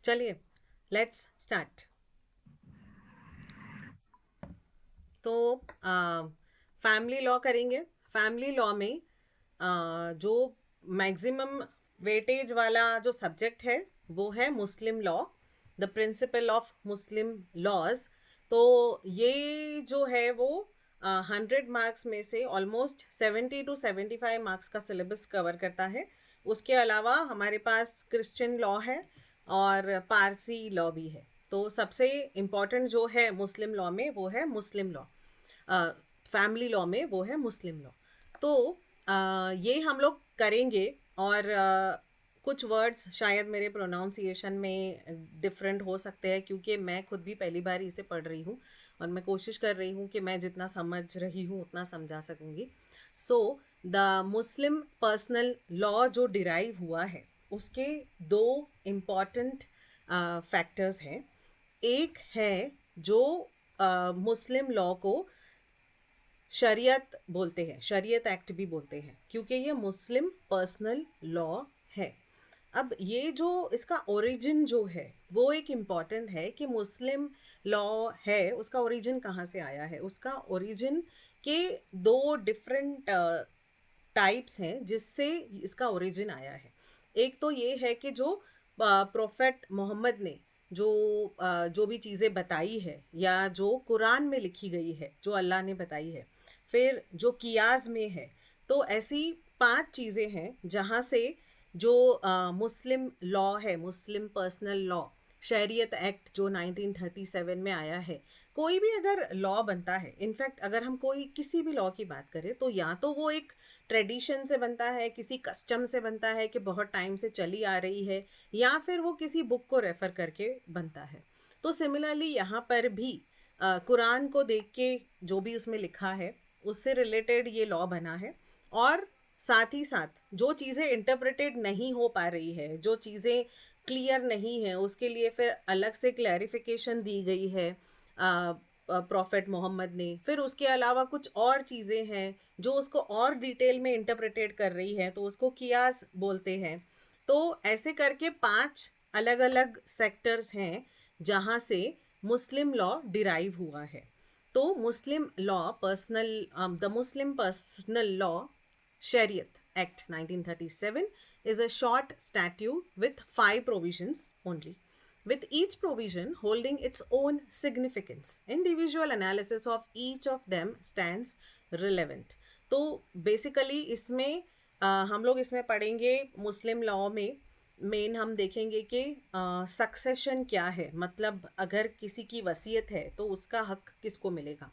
चलिए let's start. तो family law करेंगे। फैमिली लॉ में जो मैक्सिमम वेटेज वाला जो सब्जेक्ट है वो है Muslim law, the principle of Muslim laws. तो ये जो है वो 100 मार्क्स में से ऑलमोस्ट 70 to 75 मार्क्स का सिलेबस कवर करता है। उसके अलावा हमारे पास क्रिश्चियन लॉ है और पारसी लॉ भी है। तो सबसे इम्पॉर्टेंट जो है मुस्लिम लॉ में वो है मुस्लिम लॉ, फैमिली लॉ में वो है मुस्लिम लॉ। तो ये हम लोग करेंगे और कुछ वर्ड्स शायद मेरे प्रोनाउंसिएशन में डिफरेंट हो सकते हैं क्योंकि मैं खुद भी पहली बार इसे पढ़ रही हूँ और मैं कोशिश कर रही हूँ कि मैं जितना समझ रही हूँ उतना समझा सकूँगी। So the Muslim personal law जो डिराइव हुआ है उसके दो इम्पॉर्टेंट फैक्टर्स हैं। एक है जो मुस्लिम लॉ को शरीयत बोलते हैं, शरीयत एक्ट भी बोलते हैं क्योंकि ये मुस्लिम पर्सनल लॉ है। अब ये जो इसका ओरिजिन जो है वो एक इम्पॉर्टेंट है कि मुस्लिम लॉ है उसका ओरिजिन कहाँ से आया है। उसका ओरिजिन के दो डिफरेंट टाइप्स हैं जिससे इसका ओरिजिन आया है। एक तो ये है कि जो प्रोफेट मोहम्मद ने जो भी चीज़ें बताई है या जो कुरान में लिखी गई है जो अल्लाह ने बताई है, फिर जो कियास में है। तो ऐसी 5 चीज़ें हैं जहाँ से जो मुस्लिम लॉ है, मुस्लिम पर्सनल लॉ, शरीयत एक्ट जो 1937 में आया है। कोई भी अगर लॉ बनता है, इनफैक्ट अगर हम कोई किसी भी लॉ की बात करें तो या तो वो एक ट्रेडिशन से बनता है, किसी कस्टम से बनता है कि बहुत टाइम से चली आ रही है, या फिर वो किसी बुक को रेफ़र करके बनता है। तो सिमिलरली यहाँ पर भी कुरान को देख के जो भी उसमें लिखा है उससे रिलेटेड ये लॉ बना है। और साथ ही साथ जो चीज़ें इंटरप्रेटेड नहीं हो पा रही है, जो चीज़ें क्लियर नहीं है, उसके लिए फिर अलग से क्लैरिफिकेशन दी गई है प्रॉफेट मोहम्मद ने। फिर उसके अलावा कुछ और चीज़ें हैं जो उसको और डिटेल में इंटरप्रेटेड कर रही है, तो उसको कियास बोलते हैं। तो ऐसे करके 5 अलग अलग सेक्टर्स हैं जहाँ से मुस्लिम लॉ डिराइव हुआ है। तो मुस्लिम law personal, the Muslim personal law Shariat act 1937 is a short statute with 5 provisions only, with each provision holding its own significance. Individual analysis of each of them stands relevant. तो basically इसमें हम लोग इसमें पढ़ेंगे मुस्लिम law में main हम देखेंगे कि सक्सेशन क्या है, मतलब अगर किसी की वसीयत है तो उसका हक किसको मिलेगा।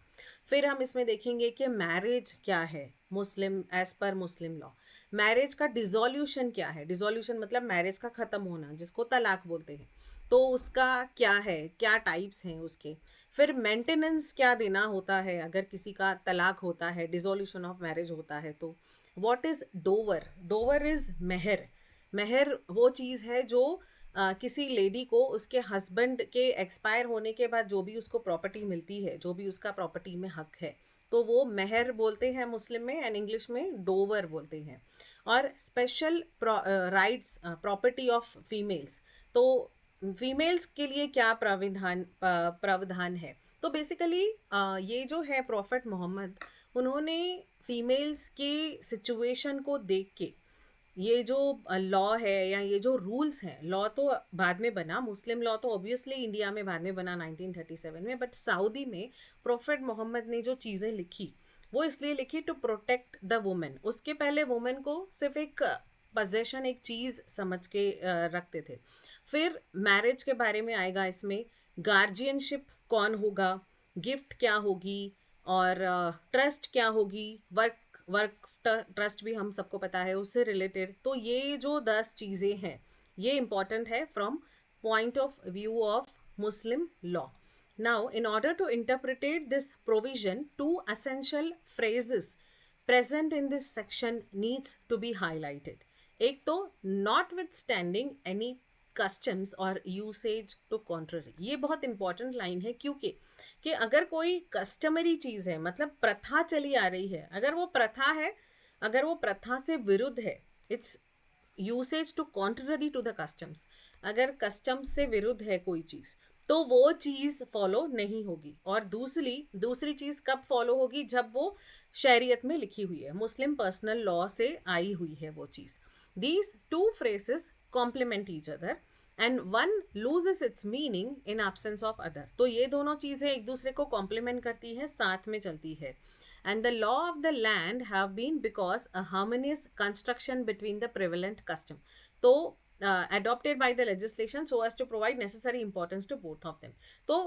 फिर हम इसमें देखेंगे कि मैरिज क्या है Muslim, as per Muslim law. Marriage का डिसोल्यूशन क्या है, डिसोल्यूशन मतलब मैरिज का ख़त्म होना जिसको तलाक बोलते हैं, तो उसका क्या है, क्या टाइप्स हैं उसके। फिर मेंटेनेंस क्या देना होता है अगर किसी का तलाक होता है, डिसोल्यूशन ऑफ मैरिज होता है तो। What is dower, dower is mehr. मेहर वो चीज़ है जो किसी लेडी को उसके हस्बैंड के एक्सपायर होने के बाद जो भी उसको प्रॉपर्टी मिलती है, जो भी उसका प्रॉपर्टी में हक है, तो वो मेहर बोलते हैं मुस्लिम में, एंड इंग्लिश में डोवर बोलते हैं। और special rights property of females, तो फीमेल्स के लिए क्या प्रावधान है। तो बेसिकली ये जो है प्रॉफेट मोहम्मद, उन्होंने फीमेल्स के सिचुएशन को देख के ये जो लॉ है या ये जो रूल्स हैं, लॉ तो बाद में बना, मुस्लिम लॉ तो ऑब्वियसली इंडिया में बाद में बना 1937 में, बट सऊदी में प्रोफेट मोहम्मद ने जो चीज़ें लिखी वो इसलिए लिखी टू प्रोटेक्ट द वुमेन। उसके पहले वुमेन को सिर्फ एक पोजेशन, एक चीज़ समझ के रखते थे। फिर मैरिज के बारे में आएगा इसमें, गार्जियनशिप कौन होगा, गिफ्ट क्या होगी, और ट्रस्ट क्या होगी, वर्क वर्क ट्रस्ट भी हम सबको पता है उससे रिलेटेड। तो ये जो 10 चीज़ें हैं ये इम्पॉर्टेंट है from point of view of Muslim law. Now in order to interpret this provision, 2 essential phrases present in this section needs to be highlighted. एक तो not with standing any customs और यूसेज टू कॉन्ट्ररी, ये बहुत important line है क्योंकि कि अगर कोई कस्टमरी चीज़ है, मतलब प्रथा चली आ रही है, अगर वो प्रथा है, अगर वो प्रथा से विरुद्ध है, its usage to contrary to the customs, अगर कस्टम्स से विरुद्ध है कोई चीज़ तो वो चीज़ फॉलो नहीं होगी। और दूसरी चीज़ कब फॉलो होगी, जब वो शरीयत में लिखी हुई है, मुस्लिम पर्सनल लॉ से आई हुई है वो चीज़। These two phrases complement each other and one loses its meaning in absence of other। तो ये दोनों चीज़ें एक दूसरे को कॉम्प्लीमेंट करती है, साथ में चलती है। And the law of the land have been because a harmonious construction between the prevalent custom, तो adopted by the legislation so as to provide necessary importance to both of them। तो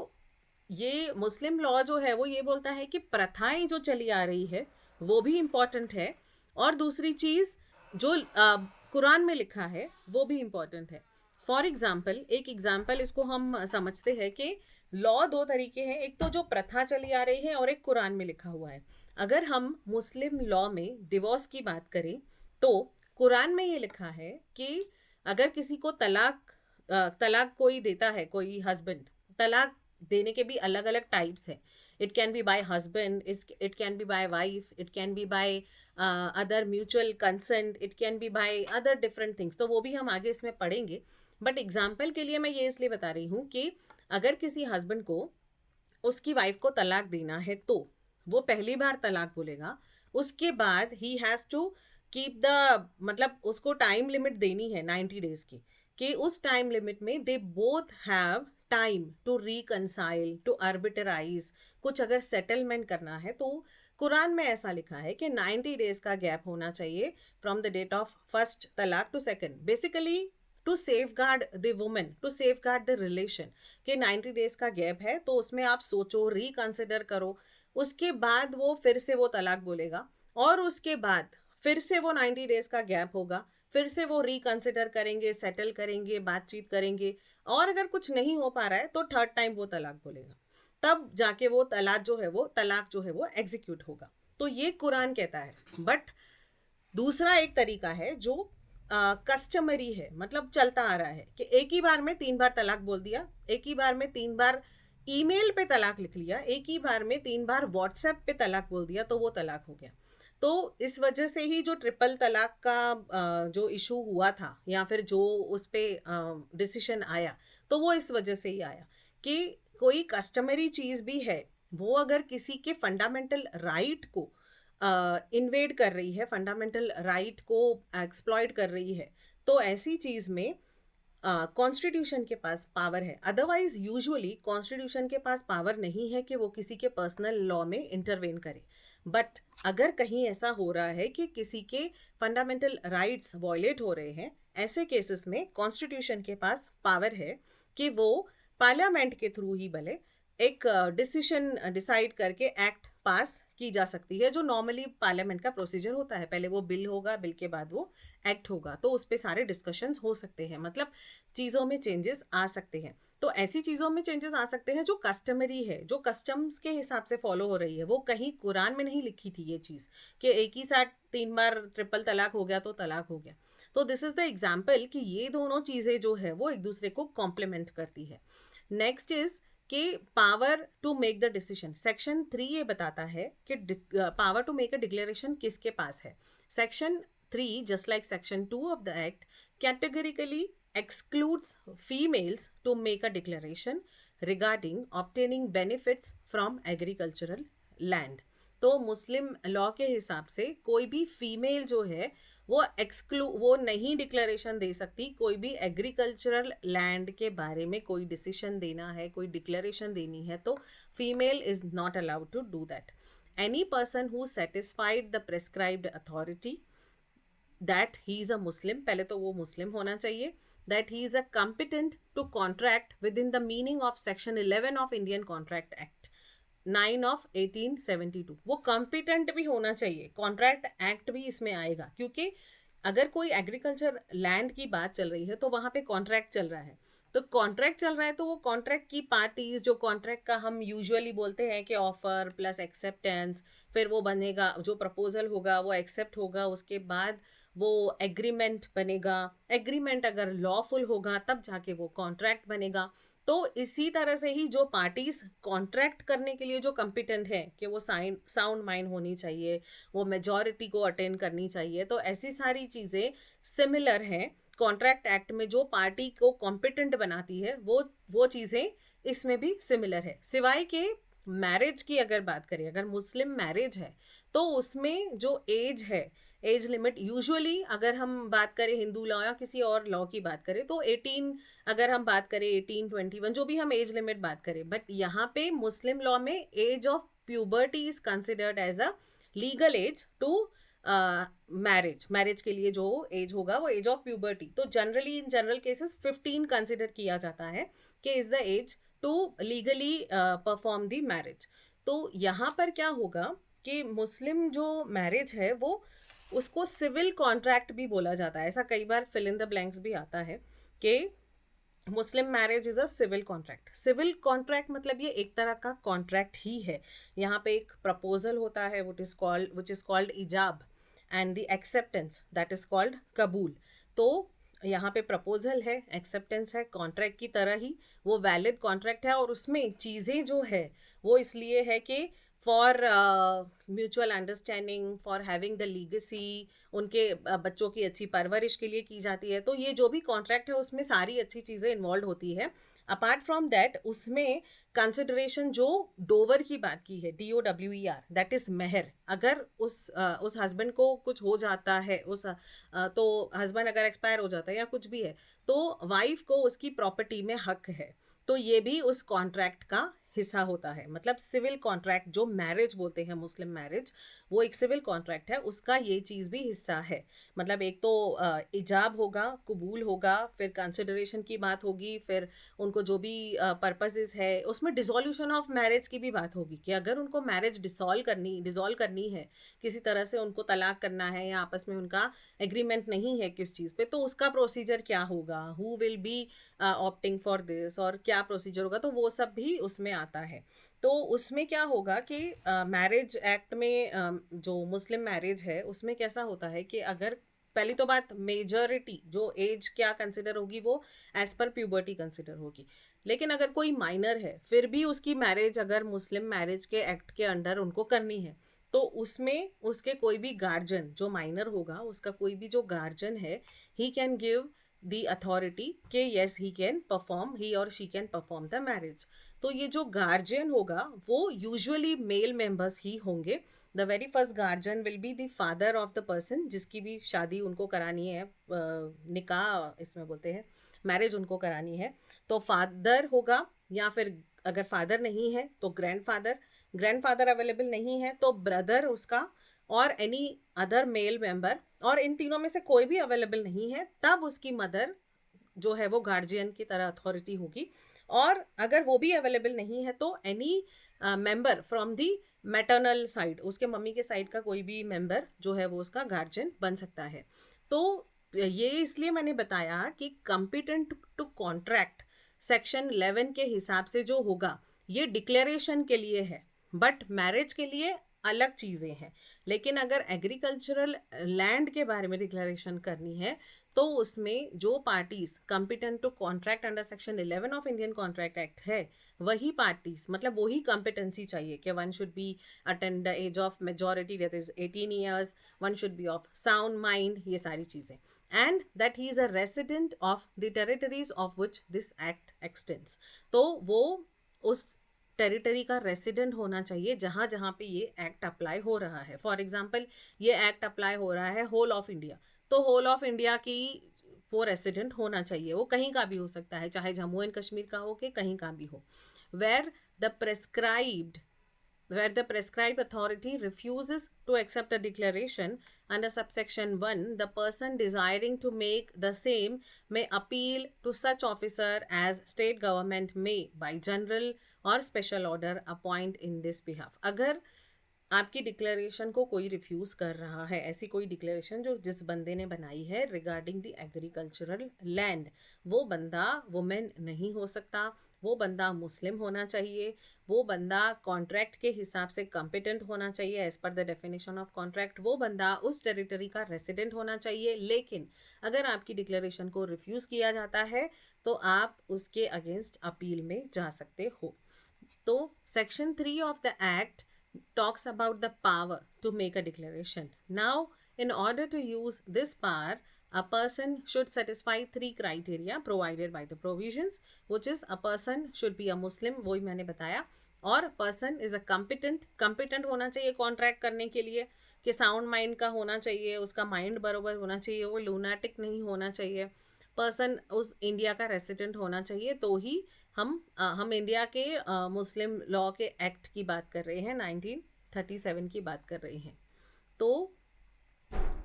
ये मुस्लिम law जो है वो ये बोलता है कि प्रथाएं जो चली आ रही है वो भी इम्पॉर्टेंट है, और दूसरी चीज़ जो कुरान में लिखा है वो भी इम्पॉर्टेंट है। फॉर एग्जाम्पल, एक एग्जाम्पल इसको हम समझते हैं कि लॉ दो तरीके हैं, एक तो जो प्रथा चली आ रही है और एक कुरान में लिखा हुआ है। अगर हम मुस्लिम लॉ में डिवोर्स की बात करें तो कुरान में ये लिखा है कि अगर किसी को तलाक कोई देता है, कोई हस्बैंड, तलाक देने के भी अलग अलग टाइप्स है। It can be bye husband, it can be bye wife, it can be by other mutual consent, it can be by other different things, तो वो भी हम आगे इसमें पढ़ेंगे। बट एग्जाम्पल के लिए मैं ये इसलिए बता रही हूँ कि अगर किसी हस्बैंड को उसकी वाइफ को तलाक देना है तो वो पहली बार तलाक बोलेगा, उसके बाद ही हैज़ टू कीप द, मतलब उसको टाइम लिमिट देनी है 90 डेज की, कि उस टाइम लिमिट में they both have time to reconcile, to arbitrate, कुछ अगर सेटलमेंट करना है तो कुरान में ऐसा लिखा है कि 90 डेज का गैप होना चाहिए from the date of first talaq to second, basically to safeguard the women, to safeguard the relation, कि 90 डेज का गैप है तो उसमें आप सोचो, रिकंसिडर करो, उसके बाद वो फिर से वो तलाक बोलेगा, और उसके बाद फिर से वो 90 डेज का गैप होगा, फिर से वो रिकंसिडर करेंगे, सेटल करेंगे, बातचीत करेंगे, और अगर कुछ नहीं हो पा रहा है तो थर्ड टाइम वो तलाक बोलेगा, तब जाके वो तलाक जो है वो एग्जीक्यूट होगा। तो ये कुरान कहता है। बट दूसरा एक तरीका है जो कस्टमरी है, मतलब चलता आ रहा है, कि एक ही बार में 3 बार तलाक बोल दिया, एक ही बार में 3 बार ईमेल पे तलाक लिख लिया, एक ही बार में 3 बार व्हाट्सएप पे तलाक बोल दिया, तो वो तलाक हो गया। तो इस वजह से ही जो ट्रिपल तलाक का जो इशू हुआ था, या फिर जो उस पर डिसीशन आया, तो वो इस वजह से ही आया कि कोई कस्टमरी चीज़ भी है, वो अगर किसी के फंडामेंटल राइट को इन्वेड कर रही है, फंडामेंटल राइट को एक्सप्लॉइट कर रही है, तो ऐसी चीज़ में कॉन्स्टिट्यूशन के पास पावर है। अदरवाइज यूजुअली कॉन्स्टिट्यूशन के पास पावर नहीं है कि वो किसी के पर्सनल लॉ में इंटरवेन करे। बट अगर कहीं ऐसा हो रहा है कि किसी के फंडामेंटल राइट्स वॉयलेट हो रहे हैं, ऐसे केसेस में कॉन्स्टिट्यूशन के पास पावर है कि वो पार्लियामेंट के थ्रू ही भले एक डिसीजन डिसाइड करके एक्ट पास की जा सकती है, जो नॉर्मली पार्लियामेंट का प्रोसीजर होता है। पहले वो बिल होगा, बिल के बाद वो एक्ट होगा, तो उस पर सारे डिस्कशंस हो सकते हैं, मतलब चीज़ों में चेंजेस आ सकते हैं। तो ऐसी चीज़ों में चेंजेस आ सकते हैं जो कस्टमरी है, जो कस्टम्स के हिसाब से फॉलो हो रही है। वो कहीं कुरान में नहीं लिखी थी ये चीज़ कि एक ही साथ 3 बार ट्रिपल तलाक हो गया तो तलाक हो गया। तो दिस इज़ द एग्जाम्पल कि ये दोनों चीज़ें जो है वो एक दूसरे को कॉम्प्लीमेंट करती है। नेक्स्ट इज कि power to make the decision. Section 3 ये बताता है कि power to make a declaration किसके पास है। Section 3 just like section 2 of the act categorically excludes females to make a declaration regarding obtaining benefits from agricultural land। तो मुस्लिम law के हिसाब से कोई भी फीमेल जो है वो नहीं डिक्लेरेशन दे सकती। कोई भी एग्रीकल्चरल लैंड के बारे में कोई डिसीजन देना है, कोई डिक्लेरेशन देनी है, तो female is not allowed to do that. Any person who satisfied the prescribed authority that he is a Muslim, पहले तो वो मुस्लिम होना चाहिए, that he is a competent to contract within the meaning of section 11 of Indian Contract Act 9 of 1872। वो competent भी होना चाहिए, contract act भी इसमें आएगा, क्योंकि अगर कोई एग्रीकल्चर लैंड की बात चल रही है तो वहाँ पे कॉन्ट्रैक्ट चल रहा है। तो कॉन्ट्रैक्ट चल रहा है तो वो कॉन्ट्रैक्ट की पार्टीज, जो कॉन्ट्रैक्ट का हम यूजुअली बोलते हैं कि ऑफर प्लस एक्सेप्टेंस, फिर वो बनेगा, जो प्रपोजल होगा वो एक्सेप्ट होगा, उसके बाद वो एग्रीमेंट बनेगा। एग्रीमेंट अगर लॉफुल होगा तब जाके वो कॉन्ट्रैक्ट बनेगा। तो इसी तरह से ही जो पार्टीज कॉन्ट्रैक्ट करने के लिए जो कम्पिटेंट है कि वो साउंड माइंड होनी चाहिए, वो मेजॉरिटी को अटेंड करनी चाहिए, तो ऐसी सारी चीज़ें सिमिलर हैं। कॉन्ट्रैक्ट एक्ट में जो पार्टी को कॉम्पिटेंट बनाती है वो चीज़ें इसमें भी सिमिलर है। सिवाय के मैरिज की अगर बात करें, अगर मुस्लिम मैरिज है तो उसमें जो एज है, एज लिमिट यूजुअली अगर हम बात करें हिंदू लॉ या किसी और लॉ की बात करें तो 18, अगर हम बात करें 18, 21, जो भी हम एज लिमिट बात करें, बट यहाँ पे मुस्लिम लॉ में age of puberty is considered as a legal age to marriage के लिए जो एज होगा वो एज ऑफ प्यूबर्टी। तो generally in general cases 15 consider किया जाता है कि is the age to legally perform the marriage. तो यहाँ पर क्या होगा कि मुस्लिम जो मैरिज है वो उसको सिविल कॉन्ट्रैक्ट भी बोला जाता है। ऐसा कई बार फिल इन द ब्लैंक्स भी आता है कि Muslim marriage is a civil contract. Civil contract मतलब ये एक तरह का कॉन्ट्रैक्ट ही है। यहाँ पे एक प्रपोजल होता है which is called ijab, and the acceptance that is called qubool. तो यहाँ पे प्रपोजल है, एक्सेप्टेंस है, कॉन्ट्रैक्ट की तरह ही वो वैलिड कॉन्ट्रैक्ट है। और उसमें चीज़ें जो है वो इसलिए है कि for mutual understanding, for having the legacy, उनके बच्चों की अच्छी परवरिश के लिए की जाती है। तो ये जो भी कॉन्ट्रैक्ट है उसमें सारी अच्छी चीज़ें इन्वॉल्व होती है। अपार्ट फ्रॉम दैट उसमें कंसिडरेशन जो डोवर की बात की है, DOWER, दैट इज मेहर। अगर उस हस्बैंड को कुछ हो जाता है, तो हस्बैंड अगर एक्सपायर हो जाता है या कुछ भी है तो वाइफ को उसकी प्रॉपर्टी में हक है। तो ये भी उस कॉन्ट्रैक्ट का हिस्सा होता है। मतलब सिविल कॉन्ट्रैक्ट जो मैरिज बोलते हैं, मुस्लिम मैरिज, वो एक सिविल कॉन्ट्रैक्ट है, उसका ये चीज़ भी हिस्सा है। मतलब एक तो इजाब होगा, कबूल होगा, फिर कंसिडरेशन की बात होगी, फिर उनको जो भी पर्पसेस है, उसमें डिसोल्यूशन ऑफ मैरिज की भी बात होगी कि अगर उनको मैरिज डिसॉल्व करनी है, किसी तरह से उनको तलाक करना है या आपस में उनका एग्रीमेंट नहीं है किस चीज़ पे, तो उसका प्रोसीजर क्या होगा, who will be opting for this, और क्या प्रोसीजर होगा, तो वो सब भी उसमें आता है। तो उसमें क्या होगा कि मैरिज एक्ट में जो मुस्लिम मैरिज है उसमें कैसा होता है कि अगर पहली तो बात, मेजॉरिटी जो एज क्या कंसिडर होगी वो एज पर प्यूबर्टी कंसिडर होगी। लेकिन अगर कोई माइनर है फिर भी उसकी मैरिज अगर मुस्लिम मैरिज के एक्ट के अंडर उनको करनी है तो उसमें उसके कोई भी गार्जियन जो माइनर होगा, उसका कोई भी जो गार्जियन है, he can give the authority के येस ही और she can perform the marriage. तो ये जो गार्जियन होगा वो यूजुअली मेल मेंबर्स ही होंगे। The very first guardian will be the father of the person जिसकी भी शादी उनको करानी है, निकाह इसमें बोलते हैं, मैरिज उनको करानी है। तो फादर होगा, या फिर अगर फादर नहीं है तो ग्रैंडफादर अवेलेबल नहीं है तो ब्रदर उसका, और एनी अदर मेल मेंबर, और इन तीनों में से कोई भी अवेलेबल नहीं है तब उसकी मदर जो है वो गार्जियन की तरह अथॉरिटी होगी। और अगर वो भी अवेलेबल नहीं है तो any member from the maternal side, उसके मम्मी के साइड का कोई भी मेंबर जो है वो उसका गार्जियन बन सकता है। तो ये इसलिए मैंने बताया कि कॉम्पिटेंट टू कॉन्ट्रैक्ट सेक्शन 11 के हिसाब से जो होगा ये डिक्लेरेशन के लिए है, बट मैरिज के लिए अलग चीज़ें हैं। लेकिन अगर एग्रीकल्चरल लैंड के बारे में डिक्लेरेशन करनी है तो उसमें जो parties competent to contract under section 11 of Indian contract act है, वही पार्टीज, मतलब वही कॉम्पिटेंसी चाहिए कि one should be attend the age of majority that is 18 years, one should be of sound mind, ये सारी चीज़ें, and that he is a resident of the territories of which this act extends. तो वो उस territory का resident होना चाहिए जहाँ जहाँ पे ये एक्ट अप्लाई हो रहा है। फॉर एग्जांपल ये एक्ट अप्लाई हो रहा है होल ऑफ इंडिया, तो होल ऑफ इंडिया की वो रेसिडेंट होना चाहिए। वो कहीं का भी हो सकता है, चाहे जम्मू एंड कश्मीर का हो कि कहीं का भी हो। Where the prescribed where the prescribed authority refuses to accept a declaration under subsection 1, the person desiring to make the same may appeal to such officer as state government may by general or special order appoint in this behalf। अगर आपकी declaration को कोई refuse कर रहा है, ऐसी कोई declaration जो जिस बंदे ने बनाई है रिगार्डिंग द एग्रीकल्चरल लैंड, वो बंदा वुमेन नहीं हो सकता, वो बंदा मुस्लिम होना चाहिए, वो बंदा कॉन्ट्रैक्ट के हिसाब से कॉम्पिटेंट होना चाहिए as per the definition of contract, वो बंदा उस टेरिटरी का रेसिडेंट होना चाहिए। लेकिन अगर आपकी डिक्लेरेशन को रिफ्यूज़ किया जाता है तो आप उसके अगेंस्ट अपील में जा सकते हो। तो section 3 of the act talks about the power to make a declaration. Now, in order to use this power, a person should satisfy 3 criteria provided by the provisions, which is a person should be a Muslim, वही मैंने बताया, और person is a competent होना चाहिए contract करने के लिए, कि साउंड माइंड का होना चाहिए, उसका माइंड बराबर होना चाहिए, वो लूनाटिक नहीं होना चाहिए, पर्सन उस इंडिया का रेसिडेंट होना चाहिए। तो ही हम इंडिया के मुस्लिम लॉ के एक्ट की बात कर रहे हैं, 1937 की बात कर रहे हैं। तो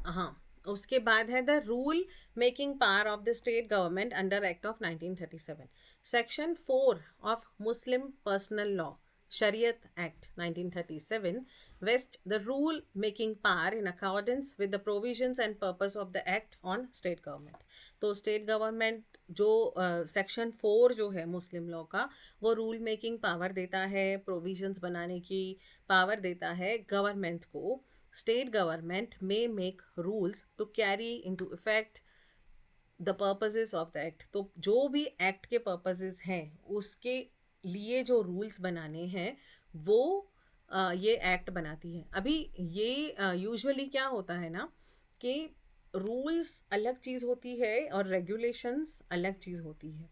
हाँ, उसके बाद है the rule making power of the state government under act of 1937। Section 4 of Muslim personal law Shariat act 1937 vests the rule making power in accordance with the provisions and purpose of the act on state government. तो state government जो section 4 जो है Muslim law का, वो rule making power देता है, provisions बनाने की पावर देता है गवर्नमेंट को। State government may make rules to carry into effect the purposes of the act। तो जो भी एक्ट के पर्पसेस हैं उसके लिए जो रूल्स बनाने हैं वो ये एक्ट बनाती है। अभी ये यूजुअली क्या होता है ना कि रूल्स अलग चीज़ होती है और रेगुलेशंस अलग चीज़ होती है।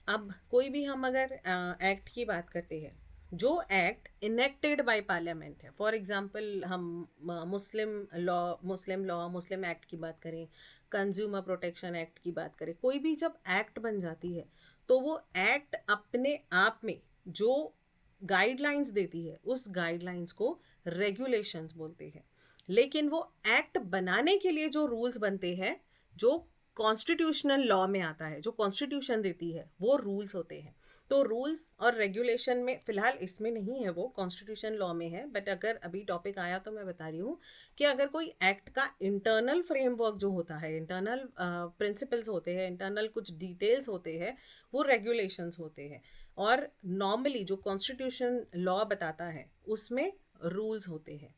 अब कोई भी हम अगर एक्ट की बात करते हैं, जो एक्ट इनेक्टेड बाय पार्लियामेंट है, फॉर एग्जांपल हम मुस्लिम एक्ट की बात करें, कंज्यूमर प्रोटेक्शन एक्ट की बात करें, कोई भी जब एक्ट बन जाती है तो वो एक्ट अपने आप में जो गाइडलाइंस देती है उस गाइडलाइंस को रेगुलेशंस बोलते हैं। लेकिन वो एक्ट बनाने के लिए जो रूल्स बनते हैं, जो कॉन्स्टिट्यूशनल लॉ में आता है, जो कॉन्स्टिट्यूशन देती है, वो रूल्स होते हैं। तो रूल्स और रेगुलेशन में फ़िलहाल इसमें नहीं है, वो कॉन्स्टिट्यूशन लॉ में है, बट अगर अभी टॉपिक आया तो मैं बता रही हूँ कि अगर कोई एक्ट का इंटरनल फ्रेमवर्क जो होता है, इंटरनल प्रिंसिपल्स होते हैं, इंटरनल कुछ डिटेल्स होते हैं, वो रेगुलेशंस होते हैं। और नॉर्मली जो कॉन्स्टिट्यूशन लॉ बताता है उसमें रूल्स होते हैं।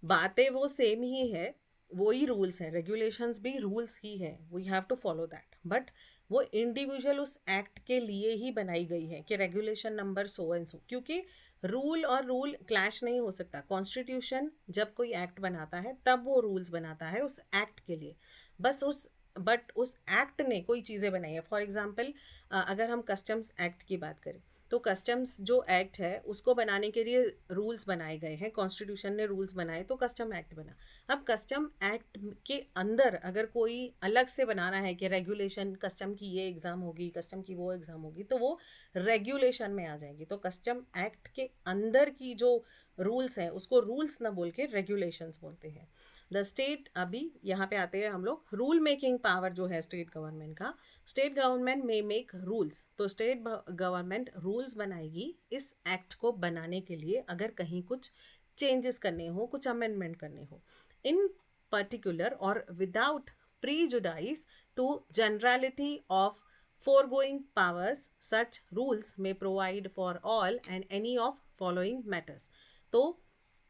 बातें वो सेम ही है, वो ही रूल्स हैं, रेगुलेशंस भी रूल्स ही हैं, we have to follow that, but वो इंडिविजुअल उस एक्ट के लिए ही बनाई गई है कि regulation number so and so, क्योंकि रूल और रूल क्लैश नहीं हो सकता। कॉन्स्टिट्यूशन जब कोई एक्ट बनाता है तब वो रूल्स बनाता है उस एक्ट के लिए, बट उस एक्ट ने कोई चीज़ें बनाई है। फॉर एग्जांपल अगर हम कस्टम्स एक्ट की बात करें तो कस्टम्स जो एक्ट है उसको बनाने के लिए रूल्स बनाए गए हैं, कॉन्स्टिट्यूशन ने रूल्स बनाए तो कस्टम एक्ट बना। अब कस्टम एक्ट के अंदर अगर कोई अलग से बनाना है कि रेगुलेशन, कस्टम की ये एग्ज़ाम होगी, कस्टम की वो एग्ज़ाम होगी, तो वो रेगुलेशन में आ जाएगी। तो कस्टम एक्ट के अंदर की जो रूल्स हैं उसको रूल्स ना बोल के रेगुलेशंस बोलते हैं। द स्टेट, अभी यहाँ पे आते हैं हम लोग, रूल मेकिंग पावर जो है स्टेट गवर्नमेंट का, स्टेट गवर्नमेंट में मेक रूल्स। तो स्टेट गवर्नमेंट रूल्स बनाएगी इस एक्ट को बनाने के लिए, अगर कहीं कुछ चेंजेस करने हो, कुछ अमेंडमेंट करने हो, इन पर्टिकुलर और without prejudice to generality of foregoing powers, such rules may provide for all and any of following matters। तो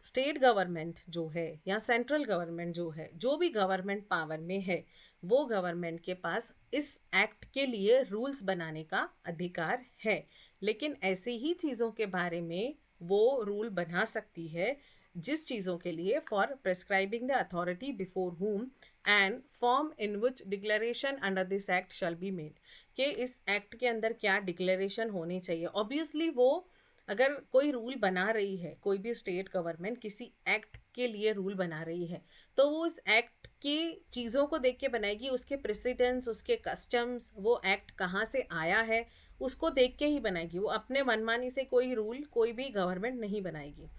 स्टेट गवर्नमेंट जो है या सेंट्रल गवर्नमेंट जो है, जो भी गवर्नमेंट पावर में है, वो गवर्नमेंट के पास इस एक्ट के लिए रूल्स बनाने का अधिकार है। लेकिन ऐसी ही चीज़ों के बारे में वो रूल बना सकती है जिस चीज़ों के लिए, for prescribing the authority before whom and form in which declaration under this act shall be made, कि इस एक्ट के अंदर क्या डिक्लेरेशन होनी चाहिए। ऑब्वियसली वो अगर कोई रूल बना रही है, कोई भी स्टेट गवर्नमेंट किसी एक्ट के लिए रूल बना रही है, तो वो उस एक्ट की चीज़ों को देख के बनाएगी, उसके प्रेसिडेंस, उसके कस्टम्स, वो एक्ट कहाँ से आया है उसको देख के ही बनाएगी। वो अपने मनमानी से कोई रूल कोई भी गवर्नमेंट नहीं बनाएगी।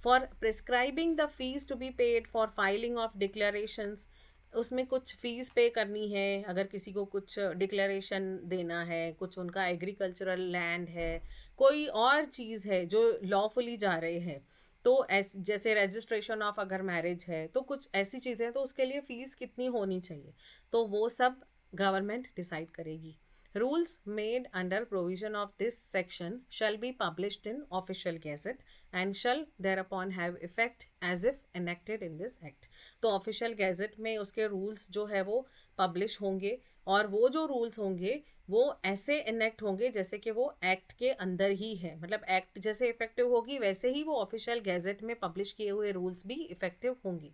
For prescribing the fees to be paid for filing of declarations, उसमें कुछ फ़ीस पे करनी है, अगर किसी को कुछ डिक्लेरेशन देना है, कुछ उनका एग्रीकल्चरल लैंड है, कोई और चीज़ है जो लॉफुली जा रहे हैं, तो जैसे रजिस्ट्रेशन ऑफ अगर मैरिज है, तो कुछ ऐसी चीज़ें, तो उसके लिए फ़ीस कितनी होनी चाहिए, तो वो सब गवर्नमेंट डिसाइड करेगी। Rules made under provision of this section shall be published in official gazette and shall thereupon have effect as if enacted in this act. तो ऑफिशियल गैजेट में उसके रूल्स जो है वो पब्लिश होंगे, और वो जो रूल्स होंगे वो ऐसे इनेक्ट होंगे जैसे कि वो एक्ट के अंदर ही है, मतलब एक्ट जैसे इफेक्टिव होगी वैसे ही वो ऑफिशियल गैजेट में पब्लिश किए हुए रूल्स भी इफेक्टिव होंगी.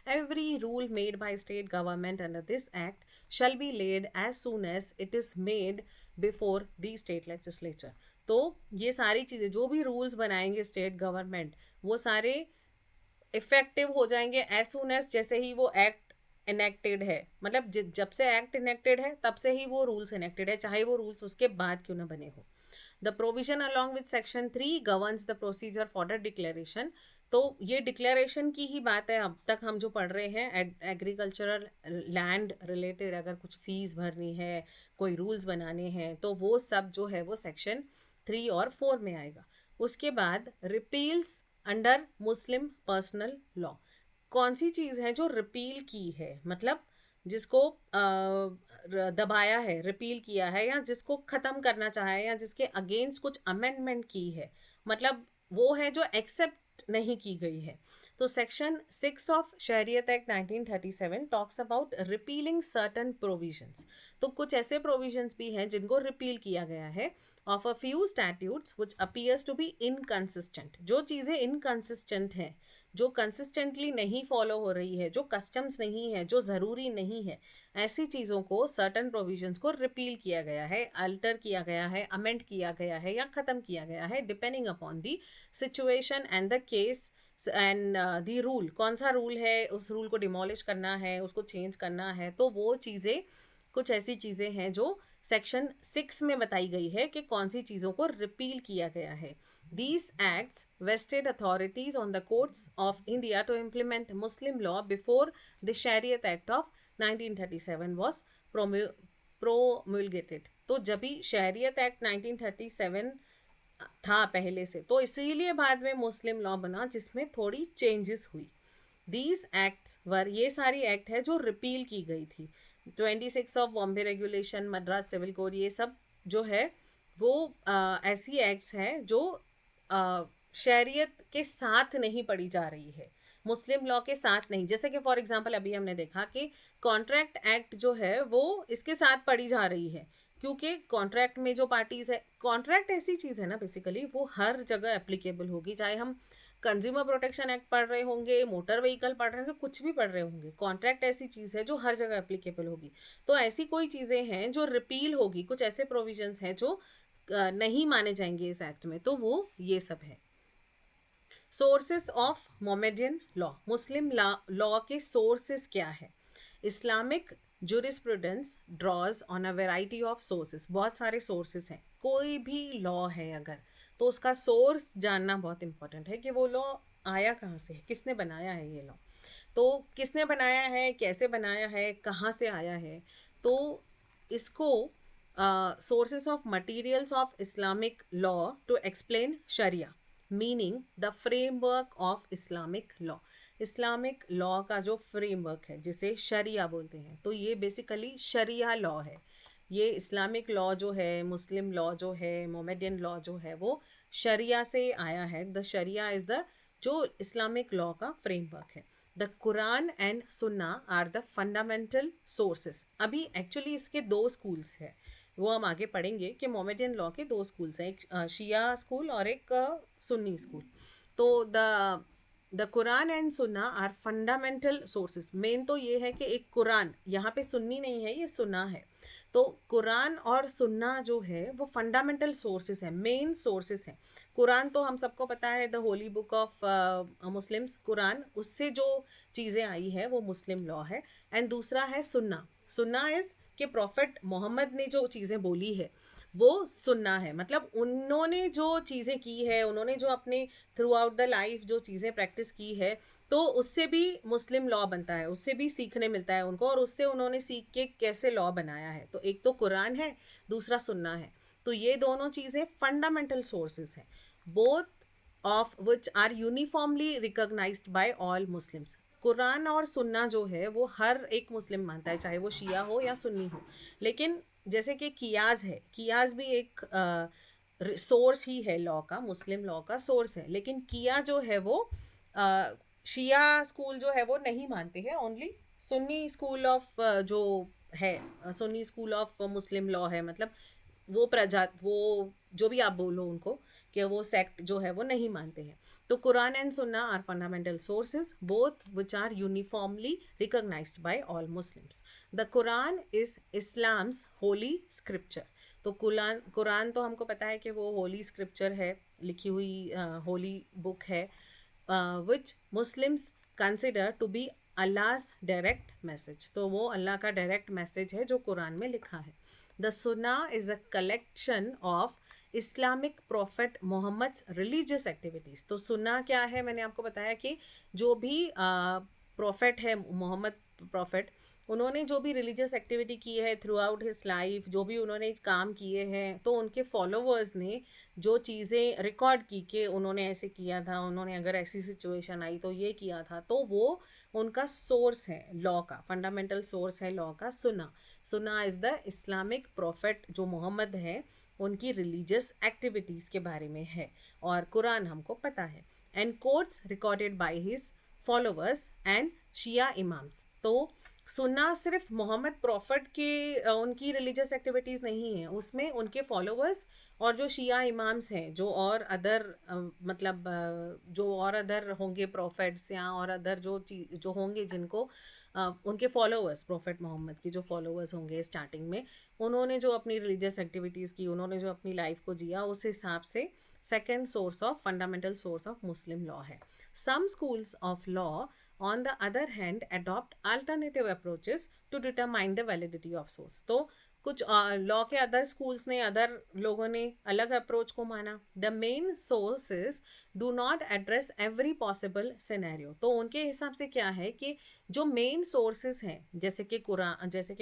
Every rule made by state government under this act shall be laid as soon as it is made before the state legislature. तो ये सारी चीज़ें जो भी रूल्स बनाएंगे स्टेट गवर्नमेंट वो सारे इफेक्टिव हो जाएंगे एज सुन एज जैसे ही वो एक्ट इनेक्टेड है, मतलब जब से एक्ट इनेक्टेड है तब से ही वो रूल्स इनेक्टेड है, चाहे वो रूल्स उसके बाद क्यों ना बने हो. The provision along with section 3 governs the procedure for the declaration. तो ये डिक्लेरेशन की ही बात है अब तक हम जो पढ़ रहे हैं. एग्रीकल्चरल लैंड रिलेटेड अगर कुछ फीस भरनी है, कोई रूल्स बनाने हैं, तो वो सब जो है वो सेक्शन 3 और 4 में आएगा. उसके बाद रिपील्स अंडर मुस्लिम पर्सनल लॉ. कौन सी चीज़ है जो रिपील की है, मतलब जिसको दबाया है, रिपील किया है, या जिसको ख़त्म करना चाहा है, या जिसके अगेंस्ट कुछ अमेंडमेंट की है, मतलब वो है जो एक्सेप्ट नहीं की गई है. तो section 6 of Shariat act 1937 talks about repealing certain provisions. तो कुछ ऐसे प्रोविजंस भी हैं जिनको रिपील किया गया है. Of a few statutes which appears to be inconsistent. जो चीज़ें इनकंसिस्टेंट हैं, जो कंसिस्टेंटली नहीं फॉलो हो रही है, जो कस्टम्स नहीं है, जो ज़रूरी नहीं है, ऐसी चीज़ों को सर्टन प्रोविजंस को रिपील किया गया है, अल्टर किया गया है, अमेंड किया गया है या ख़त्म किया गया है, depending upon the situation and the case and the rule. कौन सा रूल है, उस रूल को डिमोलिश करना है, उसको चेंज करना है, तो वो चीज़ें कुछ ऐसी चीज़ें हैं जो सेक्शन 6 में बताई गई है कि कौन सी चीज़ों को रिपील किया गया है. These acts vested authorities on the courts of India to implement Muslim law before the Shariat Act of 1937 was promulgated. तो जब भी शहरियत एक्ट 1937 था पहले से, तो इसीलिए बाद में मुस्लिम लॉ बना जिसमें थोड़ी चेंजेस हुई. दीज एक्ट्स वर, ये सारी एक्ट है जो रिपील की गई थी. 26 of Bombay regulation, Madras civil code, ये सब जो है वो ऐसी एक्ट्स हैं जो शहरियत के साथ नहीं पढ़ी जा रही है, मुस्लिम लॉ के साथ नहीं. जैसे कि फॉर एग्जांपल अभी हमने देखा कि कॉन्ट्रैक्ट एक्ट जो है वो इसके साथ पढ़ी जा रही है, क्योंकि कॉन्ट्रैक्ट में जो पार्टीज है, कॉन्ट्रैक्ट ऐसी चीज़ है ना बेसिकली वो हर जगह एप्लीकेबल होगी, चाहे हम कंज्यूमर प्रोटेक्शन एक्ट पढ़ रहे होंगे, मोटर व्हीकल पढ़ रहे होंगे, कुछ भी पढ़ रहे होंगे, कॉन्ट्रैक्ट ऐसी चीज़ है जो हर जगह एप्लीकेबल होगी. तो ऐसी कोई चीज़ें हैं जो रिपील होगी, कुछ ऐसे प्रोविजंस हैं जो नहीं माने जाएंगे इस एक्ट में, तो वो ये सब है. Sources of Mohammedan law. Muslim law के सोर्सेस क्या है? Islamic jurisprudence draws on a variety of sources. बहुत सारे सोर्सेस हैं. कोई भी लॉ है अगर, तो उसका सोर्स जानना बहुत इंपॉर्टेंट है कि वो लॉ आया कहाँ से है, किसने बनाया है ये लॉ. तो किसने बनाया है, कैसे बनाया है, कहाँ से आया है, तो इसको sources of materials of Islamic law to explain sharia, meaning the framework of Islamic law. Islamic law का जो फ्रेमवर्क है जिसे शरिया बोलते हैं, तो ये बेसिकली शरिया लॉ है. ये इस्लामिक लॉ जो है, मुस्लिम लॉ जो है, मोमेडियन लॉ जो है, वो शरिया से आया है. द शरिया इज़ द जो इस्लामिक लॉ का फ्रेमवर्क है. The Quran and Sunna are the fundamental sources. अभी एक्चुअली इसके दो स्कूल्स हैं, वो हम आगे पढ़ेंगे कि मोमेडियन लॉ के दो स्कूल्स हैं, एक शिया स्कूल और एक सुन्नी स्कूल. तो the Quran and Sunna are fundamental sources. Main तो ये है कि एक कुरान, यहाँ पे सुन्नी नहीं है, ये सुन्ना है. तो कुरान और सुन्ना जो है वो फंडामेंटल सोर्सेस हैं, मेन सोर्सेस हैं. कुरान तो हम सबको पता है, the Holi book of Muslims, Quran, उससे जो चीज़ें आई है वो मुस्लिम लॉ है. एंड दूसरा है सुन्ना. सुन्ना इज़ कि प्रॉफिट मोहम्मद ने जो चीज़ें बोली है वो सुन्ना है, मतलब उन्होंने जो चीज़ें की है, उन्होंने जो अपने थ्रू आउट द लाइफ जो चीज़ें प्रैक्टिस की है, तो उससे भी मुस्लिम लॉ बनता है, उससे भी सीखने मिलता है उनको, और उससे उन्होंने सीख के कैसे लॉ बनाया है. तो एक तो कुरान है, दूसरा सुन्ना है. तो ये दोनों चीज़ें फंडामेंटल सोर्सेस हैं, both of which are uniformly recognised by all Muslims. Quran और सुन्ना जो है वो हर एक मुस्लिम मानता है, चाहे वो शिया हो या सुन्नी हो। लेकिन जैसे कि कियास है, कियास भी एक सोर्स ही है लॉ का, मुस्लिम लॉ का सोर्स है। लेकिन किया जो है वो शिया स्कूल जो है वो नहीं मानते हैं, ओनली सुन्नी स्कूल ऑफ जो है, Sunni school of Muslim law है, मतलब वो प्रजा, वो जो भी आप बोलो उनको, कि वो सेक्ट जो है वो नहीं मानते हैं। तो Quran and Sunna are fundamental sources both which are uniformly recognised by all Muslims. The Quran is Islam's holy scripture. तो कुरान तो हमको पता है कि वो होली स्क्रिप्चर है, लिखी हुई होली बुक है, which Muslims consider to be अल्लाह's डायरेक्ट मैसेज। तो वो अल्लाह का डायरेक्ट मैसेज है जो कुरान में लिखा है। The Sunna is a collection of Islamic prophet Muhammad religious activities. तो सुन्ना क्या है, मैंने आपको बताया कि जो भी प्रॉफिट है, मोहम्मद प्रॉफिट, उन्होंने जो भी रिलीजियस एक्टिविटी की है थ्रू आउट हिज लाइफ, जो भी उन्होंने काम किए हैं, तो उनके फॉलोवर्स ने जो चीज़ें रिकॉर्ड की कि उन्होंने ऐसे किया था, उन्होंने अगर ऐसी सिचुएशन आई तो ये किया था, तो वो उनका सोर्स है लॉ का, फंडामेंटल सोर्स है लॉ का सुन्ना। सुन्ना इज़ द इस्लामिक प्रॉफिट जो मोहम्मद है, उनकी रिलीजियस एक्टिविटीज़ के बारे में है। और कुरान हमको पता है, and quotes recorded by his followers and Shia imams. तो सुन्ना सिर्फ मोहम्मद प्रॉफिट के उनकी रिलीजियस एक्टिविटीज़ नहीं है, उसमें उनके फॉलोवर्स और जो शिया इमाम्स हैं, जो और अदर मतलब जो और अदर होंगे प्रॉफिट्स या और अदर जो चीज जो होंगे जिनको उनके फॉलोअर्स, प्रॉफिट मोहम्मद के जो फॉलोअर्स होंगे स्टार्टिंग में, उन्होंने जो अपनी रिलीजियस एक्टिविटीज़ की, उन्होंने जो अपनी लाइफ को जिया, उस हिसाब से second source of fundamental source of Muslim law है। Some schools of law on the other hand adopt alternative approaches to determine the validity of source। तो कुछ लॉ के अदर स्कूल्स ने, अदर लोगों ने अलग अप्रोच को माना। The main sources do not address every possible scenario. तो उनके हिसाब से क्या है कि जो मेन सोर्सेज हैं, जैसे कि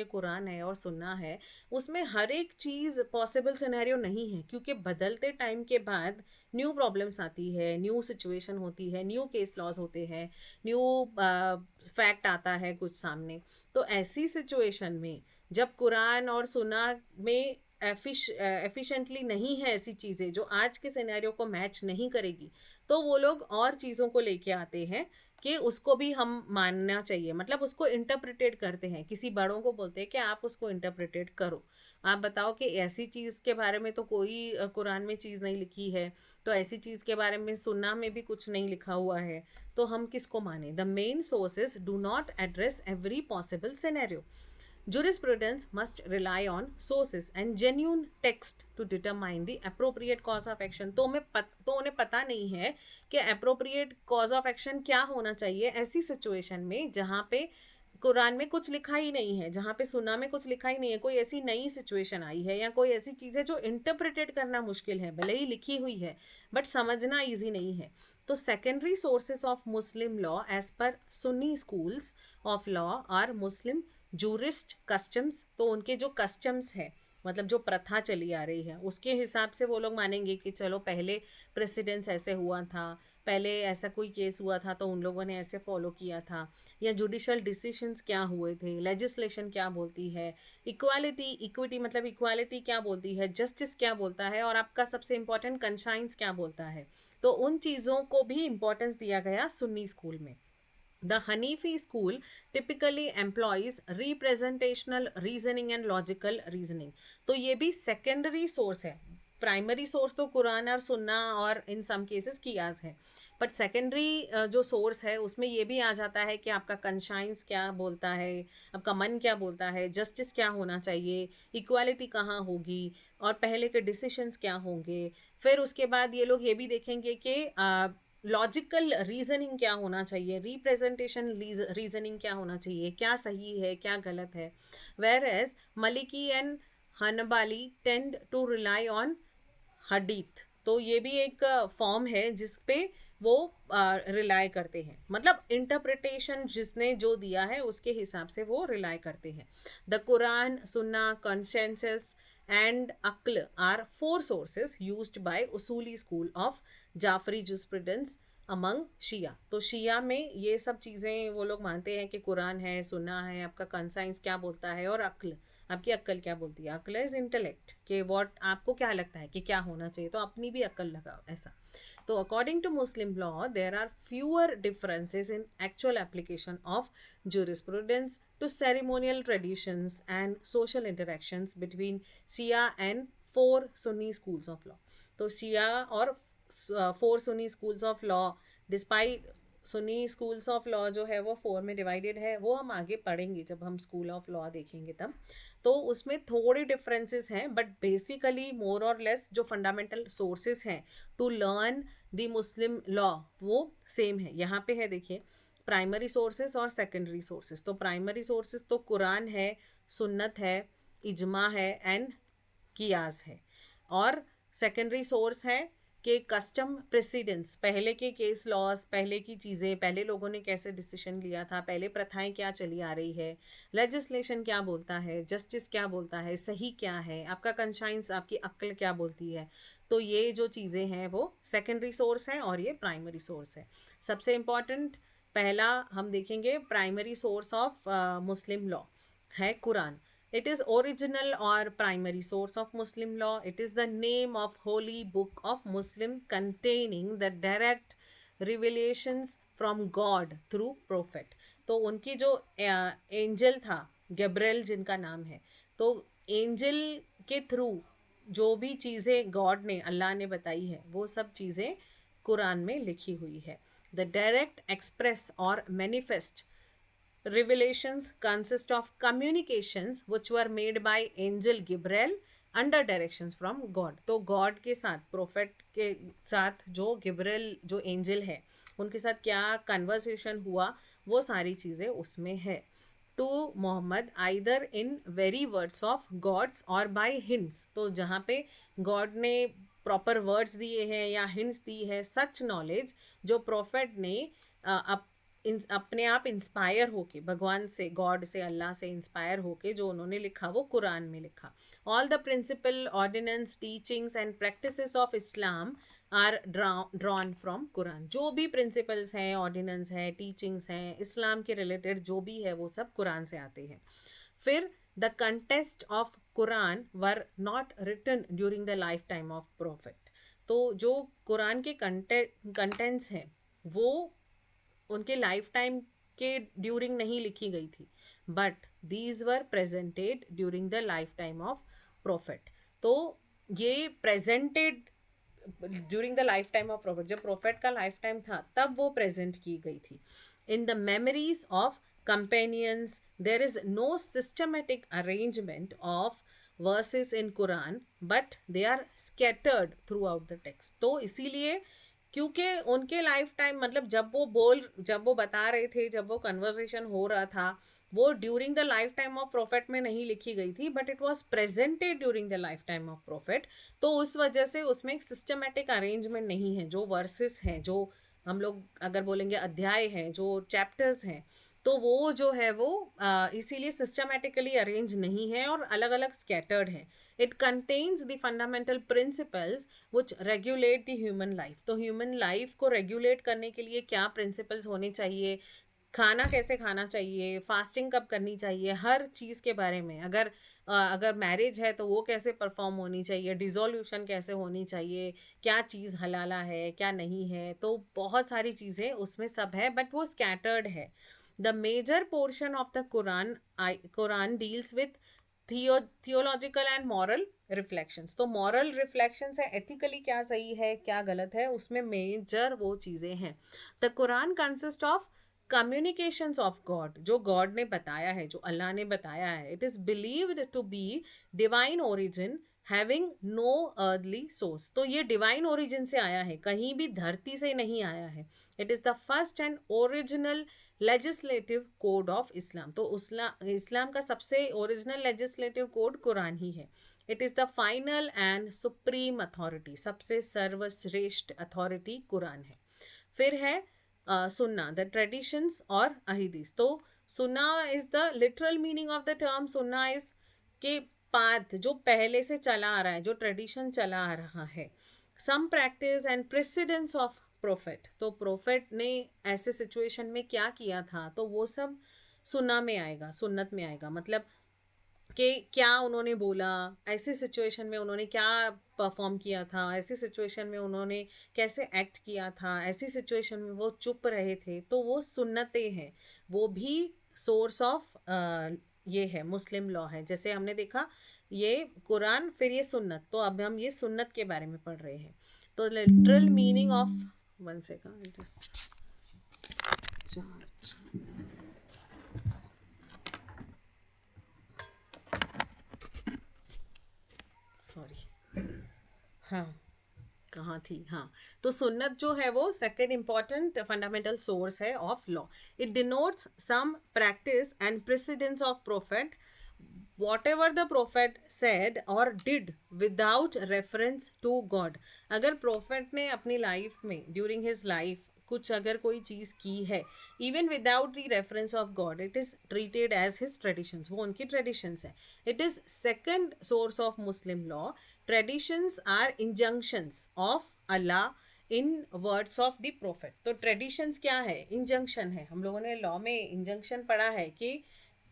कुरान है और सुन्ना है, उसमें हर एक चीज़ पॉसिबल सिनेरियो नहीं है, क्योंकि बदलते टाइम के बाद न्यू प्रॉब्लम्स आती है, न्यू सिचुएशन होती है, न्यू केस लॉज होते हैं, न्यू फैक्ट आता है कुछ सामने। तो ऐसी सिचुएशन में जब कुरान और सुन्ना में एफिशिएंटली नहीं है ऐसी चीज़ें जो आज के सिनेरियो को मैच नहीं करेगी, तो वो लोग और चीज़ों को लेके आते हैं कि उसको भी हम मानना चाहिए, मतलब उसको इंटरप्रिटेट करते हैं। किसी बड़ों को बोलते हैं कि आप उसको इंटरप्रिटेट करो, आप बताओ कि ऐसी चीज़ के बारे में तो कोई कुरान में चीज़ नहीं लिखी है, तो ऐसी चीज़ के बारे में सुन्ना में भी कुछ नहीं लिखा हुआ है, तो हम किसको माने। The main sources do not address every possible scenario. Jurisprudence must rely on sources and genuine text to determine the appropriate cause of action। तो उन्हें पता नहीं है कि appropriate cause of action क्या होना चाहिए ऐसी सिचुएशन में जहाँ पे कुरान में कुछ लिखा ही नहीं है, जहाँ पे सुन्ना में कुछ लिखा ही नहीं है, कोई ऐसी नई सिचुएशन आई है या कोई ऐसी चीज़ है जो इंटरप्रिटेट करना मुश्किल है, भले ही लिखी हुई है बट समझना ईजी नहीं है। तो secondary sources of Muslim law as per Sunni schools of law are Muslim jurist customs. तो उनके जो कस्टम्स है, मतलब जो प्रथा चली आ रही है, उसके हिसाब से वो लोग मानेंगे कि चलो पहले प्रेसिडेंस ऐसे हुआ था, पहले ऐसा कोई केस हुआ था तो उन लोगों ने ऐसे फॉलो किया था, या जुडिशल डिसीशंस क्या हुए थे, लेजिस्लेशन क्या बोलती है, इक्विटी मतलब इक्वालिटी क्या बोलती है, जस्टिस क्या बोलता है, और आपका सबसे इंपॉर्टेंट कंशाइंस क्या बोलता है। तो उन चीज़ों को भी इम्पोर्टेंस दिया गया सुन्नी स्कूल में। The Hanifi school typically employs representational reasoning and logical reasoning। तो ये भी secondary source है। प्राइमरी सोर्स तो कुरान और सुन्ना और इन सम केसेस कियास है, बट सेकेंडरी जो सोर्स है उसमें ये भी आ जाता है कि आपका कंशाइंस क्या बोलता है, आपका मन क्या बोलता है, जस्टिस क्या होना चाहिए, इक्वालिटी कहाँ होगी, और पहले के डिसीशंस क्या होंगे। फिर उसके बाद ये लोग ये भी देखेंगे कि लॉजिकल रीजनिंग क्या होना चाहिए, रिप्रेजेंटेशन रीजनिंग क्या होना चाहिए, क्या सही है क्या गलत है। Whereas Maliki and Hanbali tend to rely on hadith. तो ये भी एक फॉर्म है जिस पे वो रिलाई करते हैं, मतलब इंटरप्रिटेशन जिसने जो दिया है उसके हिसाब से वो रिलाई करते हैं। The Quran, Sunnah, consensus and aql are four sources used by Usuli school of Jafari jurisprudence among Shia. तो शिया में ये सब चीज़ें वो लोग मानते हैं कि कुरान है, सुन्ना है, आपका कंसाइंस क्या बोलता है, और अक्ल, आपकी अक्ल क्या बोलती है। अक्ल इज इंटेलेक्ट, कि व्हाट आपको क्या लगता है कि क्या होना चाहिए, तो अपनी भी अक्ल लगाओ ऐसा। तो according to Muslim law there are fewer differences in actual application of jurisprudence to ceremonial traditions and social interactions between Shia and four Sunni schools of law. तो शिया और four Sunni schools of law, despite Sunni schools of law जो है वो four में divided है, वो हम आगे पढ़ेंगे जब हम स्कूल ऑफ लॉ देखेंगे तब। तो उसमें थोड़ी डिफरेंसेस हैं, बट बेसिकली मोर और लेस जो फंडामेंटल सोर्सेस हैं to learn the Muslim law वो सेम है। यहाँ पे है देखिए, प्राइमरी सोर्सेस और सेकेंडरी सोर्सेस। तो प्राइमरी सोर्सेस तो कुरान है, सुन्नत है, इजमा है एंड कियास है। और सेकेंडरी सोर्स है कि कस्टम प्रेसिडेंस, पहले के केस लॉज, पहले की चीज़ें, पहले लोगों ने कैसे डिसीजन लिया था, पहले प्रथाएं क्या चली आ रही है, लेजिस्लेशन क्या बोलता है, जस्टिस क्या बोलता है, सही क्या है, आपका कंशाइंस, आपकी अक्ल क्या बोलती है। तो ये जो चीज़ें हैं वो सेकेंडरी सोर्स है और ये प्राइमरी सोर्स है। सबसे इम्पॉर्टेंट पहला हम देखेंगे primary source of Muslim law है Quran. It is original or primary source of Muslim law. It is the name of holy book of Muslim containing the direct revelations from God through prophet. तो उनकी जो angel था Gabriel जिनका नाम है, तो angel के थ्रू जो भी चीज़ें गॉड ने, अल्लाह ने बताई है, वो सब चीज़ें कुरान में लिखी हुई है। द डायरेक्ट एक्सप्रेस और manifest revelations consist of communications which were made by angel Gabriel under directions from God. तो गॉड के साथ, प्रोफेट के साथ जो गिब्रेल जो एंजल है उनके साथ क्या कन्वर्सेशन हुआ, वो सारी चीज़ें उसमें है। To Muhammad either in very words of gods और बाय हिंट्स, तो जहाँ पे गॉड ने प्रॉपर वर्ड्स दिए हैं या हिंट्स दी है, सच नॉलेज जो प्रोफेट ने अपने आप इंस्पायर होके, भगवान से, गॉड से, अल्लाह से इंस्पायर होके जो उन्होंने लिखा वो कुरान में लिखा। All the principal ordinance teachings and practices of Islam are drawn from Quran. जो भी प्रिंसिपल्स हैं, ऑर्डिनेंस हैं, टीचिंग्स हैं, इस्लाम के रिलेटेड जो भी है वो सब कुरान से आते हैं। फिर the contents of Quran were not written during the lifetime of prophet. तो जो कुरान के कंटेंट्स हैं वो उनके लाइफ टाइम के ड्यूरिंग नहीं लिखी गई थी, but these were presented during the lifetime of prophet. तो ये presented during the lifetime of prophet, जब प्रोफेट का लाइफ टाइम था तब वो प्रेजेंट की गई थी। In the memories of companions there is no systematic arrangement of verses in Quran, but they are scattered throughout the text. तो इसीलिए, क्योंकि उनके लाइफ टाइम, मतलब जब वो बता रहे थे, जब वो कन्वर्सेशन हो रहा था, वो during the lifetime of prophet में नहीं लिखी गई थी, but it was presented during the lifetime of prophet. तो उस वजह से उसमें एक सिस्टमेटिक अरेंजमेंट नहीं है। जो वर्सेस हैं, जो हम लोग अगर बोलेंगे अध्याय हैं, जो चैप्टर्स हैं, तो वो जो है वो इसीलिए सिस्टमेटिकली अरेंज नहीं है और अलग अलग स्कैटर्ड है। It contains the fundamental principles which regulate the human life. तो ह्यूमन लाइफ को रेगुलेट करने के लिए क्या प्रिंसिपल्स होने चाहिए, खाना कैसे खाना चाहिए, फास्टिंग कब करनी चाहिए, हर चीज़ के बारे में। अगर मैरिज है तो वो कैसे परफॉर्म होनी चाहिए, डिसोल्यूशन कैसे होनी चाहिए, क्या चीज़ हलाला है क्या नहीं है, तो बहुत सारी चीज़ें उसमें सब है, बट वो स्कैटर्ड है। The major portion of the Quran deals with theological and moral reflections. तो मॉरल रिफ्लेक्शंस है, एथिकली क्या सही है क्या गलत है, उसमें मेजर वो चीज़ें हैं। The Quran consist of communications of God, जो गॉड ने बताया है, जो अल्लाह ने बताया है। It is believed to be divine origin having no earthly source. तो ये डिवाइन ओरिजिन से आया है, कहीं भी धरती से नहीं आया है। It is the first and original legislative code of Islam. तो इस्लाम का सबसे ओरिजिनल लेजिस्लेटिव कोड कुरान ही है। It is the final and supreme authority, सबसे सर्वश्रेष्ठ अथॉरिटी कुरान है। फिर है सुन्ना, द ट्रेडिशंस और अहीदीस। तो सुन्ना is the literal meaning of the term सुन्ना इज के पाथ, जो पहले से चला आ रहा है, जो ट्रेडिशन चला आ रहा है। Some practice and precedence of prophet, तो प्रोफेट ने ऐसे सिचुएशन में क्या किया था, तो वो सब सुन्ना में आएगा, सुन्नत में आएगा। मतलब कि क्या उन्होंने बोला, ऐसी सिचुएशन में उन्होंने क्या परफॉर्म किया था, ऐसी सिचुएशन में उन्होंने कैसे एक्ट किया था, ऐसी सिचुएशन में वो चुप रहे थे, तो वो सुन्नतें हैं। वो भी सोर्स ऑफ ये है, मुस्लिम लॉ है। जैसे हमने देखा ये कुरान, फिर ये सुन्नत, तो अब हम ये सुन्नत के बारे में पढ़ रहे हैं। तो literal meaning of, one second, sorry, हाँ कहाँ थी, हाँ। तो सुन्नत जो है वो सेकंड इंपॉर्टेंट फंडामेंटल सोर्स है of law. It denotes some practice and precedence of prophet, whatever the prophet said or did without reference to God। अगर प्रोफेट ने अपनी लाइफ में, ड्यूरिंग हिज लाइफ, कुछ अगर कोई चीज़ की है, even without the reference of God, it is treated as his traditions, वो उनकी ट्रेडिशंस है। It is second source of Muslim law. Traditions are injunctions of Allah in words of the prophet. तो ट्रेडिशंस क्या है, injunction है। हम लोगों ने लॉ में इंजंक्शन पढ़ा है कि